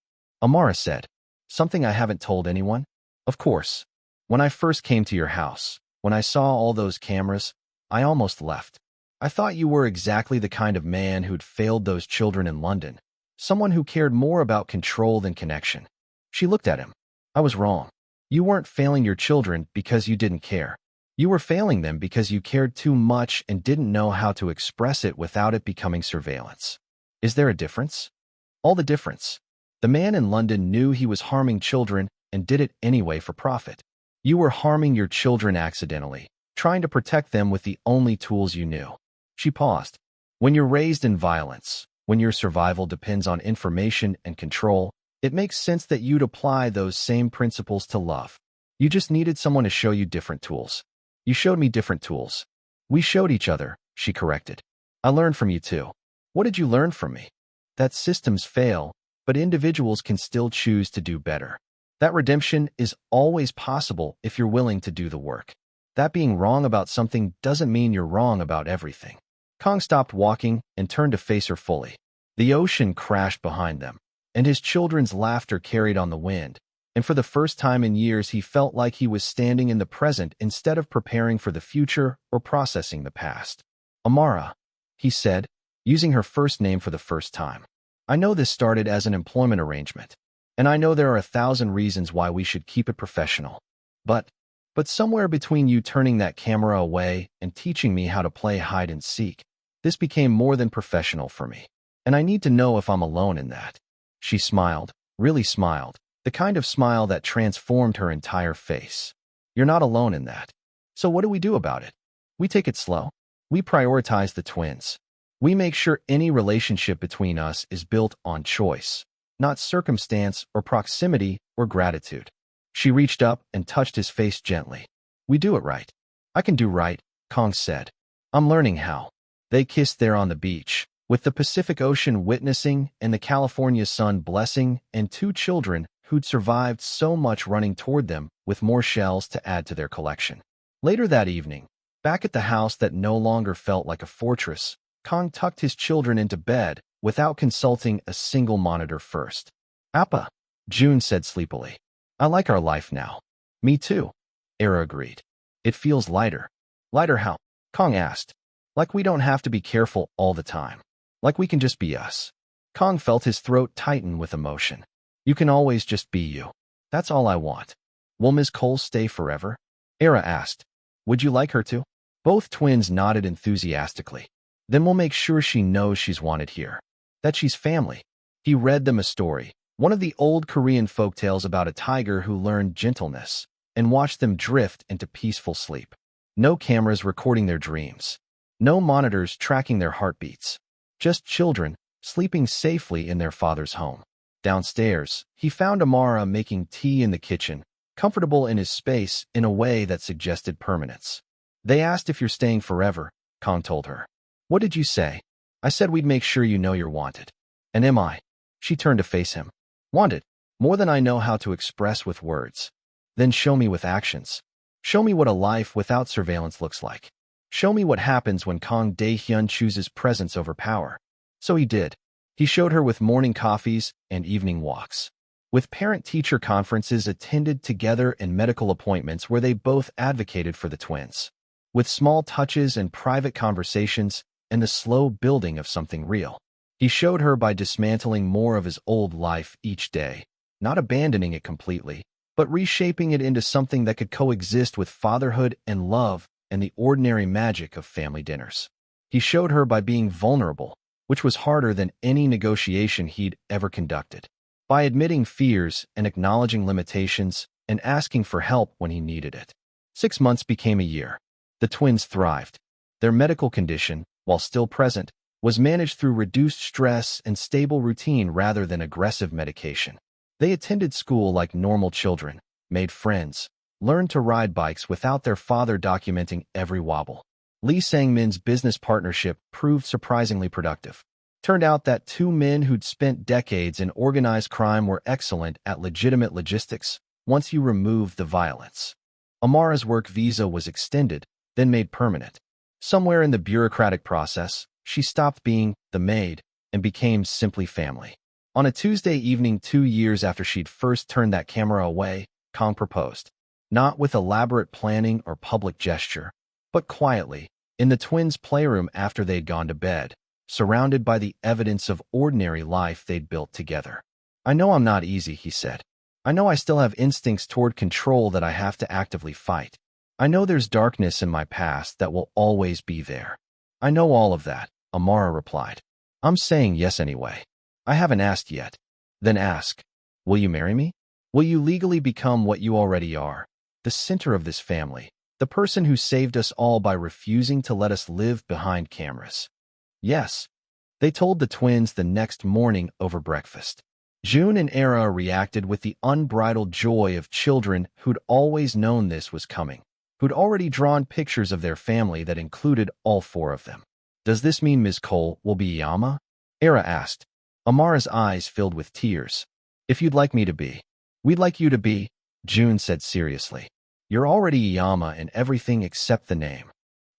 Amara said. Something I haven't told anyone? Of course. When I first came to your house, when I saw all those cameras, I almost left. I thought you were exactly the kind of man who'd failed those children in London, someone who cared more about control than connection. She looked at him. I was wrong. You weren't failing your children because you didn't care. You were failing them because you cared too much and didn't know how to express it without it becoming surveillance. Is there a difference? All the difference. The man in London knew he was harming children and did it anyway for profit. You were harming your children accidentally, trying to protect them with the only tools you knew. She paused. When you're raised in violence, when your survival depends on information and control, It makes sense that you'd apply those same principles to love. You just needed someone to show you different tools. You showed me different tools. We showed each other, she corrected. I learned from you too. What did you learn from me? That systems fail, but individuals can still choose to do better. That redemption is always possible if you're willing to do the work. That being wrong about something doesn't mean you're wrong about everything. Kang stopped walking and turned to face her fully. The ocean crashed behind them, and his children's laughter carried on the wind, and for the first time in years he felt like he was standing in the present instead of preparing for the future or processing the past. Amara, he said, using her first name for the first time. I know this started as an employment arrangement, and I know there are 1,000 reasons why we should keep it professional. But somewhere between you turning that camera away and teaching me how to play hide and seek, this became more than professional for me. And I need to know if I'm alone in that. She smiled, really smiled, the kind of smile that transformed her entire face. You're not alone in that. So what do we do about it? We take it slow. We prioritize the twins. We make sure any relationship between us is built on choice, not circumstance or proximity or gratitude. She reached up and touched his face gently. We do it right. I can do right, Kang said. I'm learning how. They kissed there on the beach, with the Pacific Ocean witnessing and the California sun blessing, and 2 children who'd survived so much running toward them with more shells to add to their collection. Later that evening, back at the house that no longer felt like a fortress, Kang tucked his children into bed without consulting a single monitor first. Appa, Joon said sleepily. I like our life now. Me too, Ara agreed. It feels lighter. Lighter how? Kang asked. Like we don't have to be careful all the time. Like we can just be us. Kang felt his throat tighten with emotion. You can always just be you. That's all I want. Will Ms. Cole stay forever? Ara asked. Would you like her to? Both twins nodded enthusiastically. Then we'll make sure she knows she's wanted here. That she's family. He read them a story, one of the old Korean folktales about a tiger who learned gentleness, and watched them drift into peaceful sleep. No cameras recording their dreams. No monitors tracking their heartbeats. Just children, sleeping safely in their father's home. Downstairs, he found Amara making tea in the kitchen, comfortable in his space in a way that suggested permanence. They asked if you're staying forever, Kang told her. What did you say? I said we'd make sure you know you're wanted. And am I? She turned to face him. Wanted. More than I know how to express with words. Then show me with actions. Show me what a life without surveillance looks like. Show me what happens when Kang Dae Hyun chooses presence over power. So he did. He showed her with morning coffees and evening walks. With parent-teacher conferences attended together and medical appointments where they both advocated for the twins. With small touches and private conversations and the slow building of something real. He showed her by dismantling more of his old life each day, not abandoning it completely, but reshaping it into something that could coexist with fatherhood and love and the ordinary magic of family dinners. He showed her by being vulnerable, which was harder than any negotiation he'd ever conducted, by admitting fears and acknowledging limitations and asking for help when he needed it. 6 months became a year. The twins thrived. Their medical condition, while still present, was managed through reduced stress and stable routine rather than aggressive medication. They attended school like normal children, made friends, learned to ride bikes without their father documenting every wobble. Lee Sang-min's business partnership proved surprisingly productive. Turned out that 2 men who'd spent decades in organized crime were excellent at legitimate logistics once you removed the violence. Amara's work visa was extended, then made permanent. Somewhere in the bureaucratic process, she stopped being the maid and became simply family. On a Tuesday evening 2 years after she'd first turned that camera away, Kang proposed. Not with elaborate planning or public gesture, but quietly, in the twins' playroom after they'd gone to bed, surrounded by the evidence of ordinary life they'd built together. I know I'm not easy, he said. I know I still have instincts toward control that I have to actively fight. I know there's darkness in my past that will always be there. I know all of that, Amara replied. I'm saying yes anyway. I haven't asked yet. Then ask. Will you marry me? Will you legally become what you already are? The center of this family. The person who saved us all by refusing to let us live behind cameras. Yes. They told the twins the next morning over breakfast. Joon and Ara reacted with the unbridled joy of children who'd always known this was coming, who'd already drawn pictures of their family that included all four of them. Does this mean Ms. Cole will be Yama? Ara asked. Amara's eyes filled with tears. If you'd like me to be. We'd like you to be, Joon said seriously. You're already Yama in everything except the name.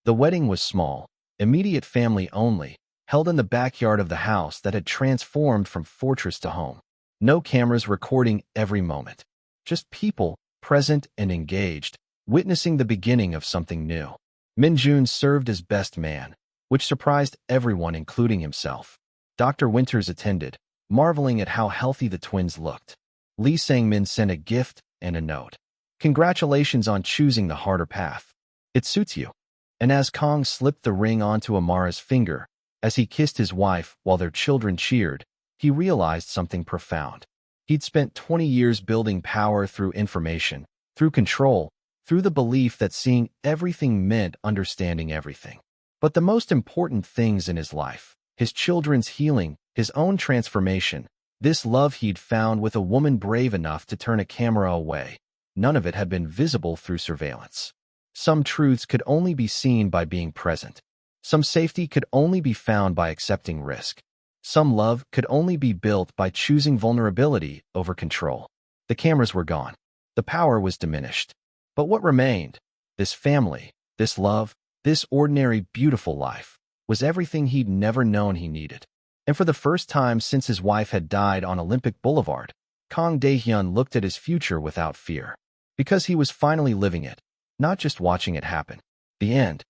The wedding was small, immediate family only, held in the backyard of the house that had transformed from fortress to home. No cameras recording every moment. Just people, present and engaged, witnessing the beginning of something new. Min Joon served as best man, which surprised everyone including himself. Dr. Winters attended, marveling at how healthy the twins looked. Lee Sang-min sent a gift and a note. Congratulations on choosing the harder path. It suits you. And as Kang slipped the ring onto Amara's finger, as he kissed his wife while their children cheered, he realized something profound. He'd spent 20 years building power through information, through control, through the belief that seeing everything meant understanding everything. But the most important things in his life, his children's healing, his own transformation, this love he'd found with a woman brave enough to turn a camera away, none of it had been visible through surveillance. Some truths could only be seen by being present. Some safety could only be found by accepting risk. Some love could only be built by choosing vulnerability over control. The cameras were gone. The power was diminished. But what remained? This family, this love, this ordinary, beautiful life, was everything he'd never known he needed. And for the first time since his wife had died on Olympic Boulevard, Kang Dae Hyun looked at his future without fear. Because he was finally living it, not just watching it happen. The end.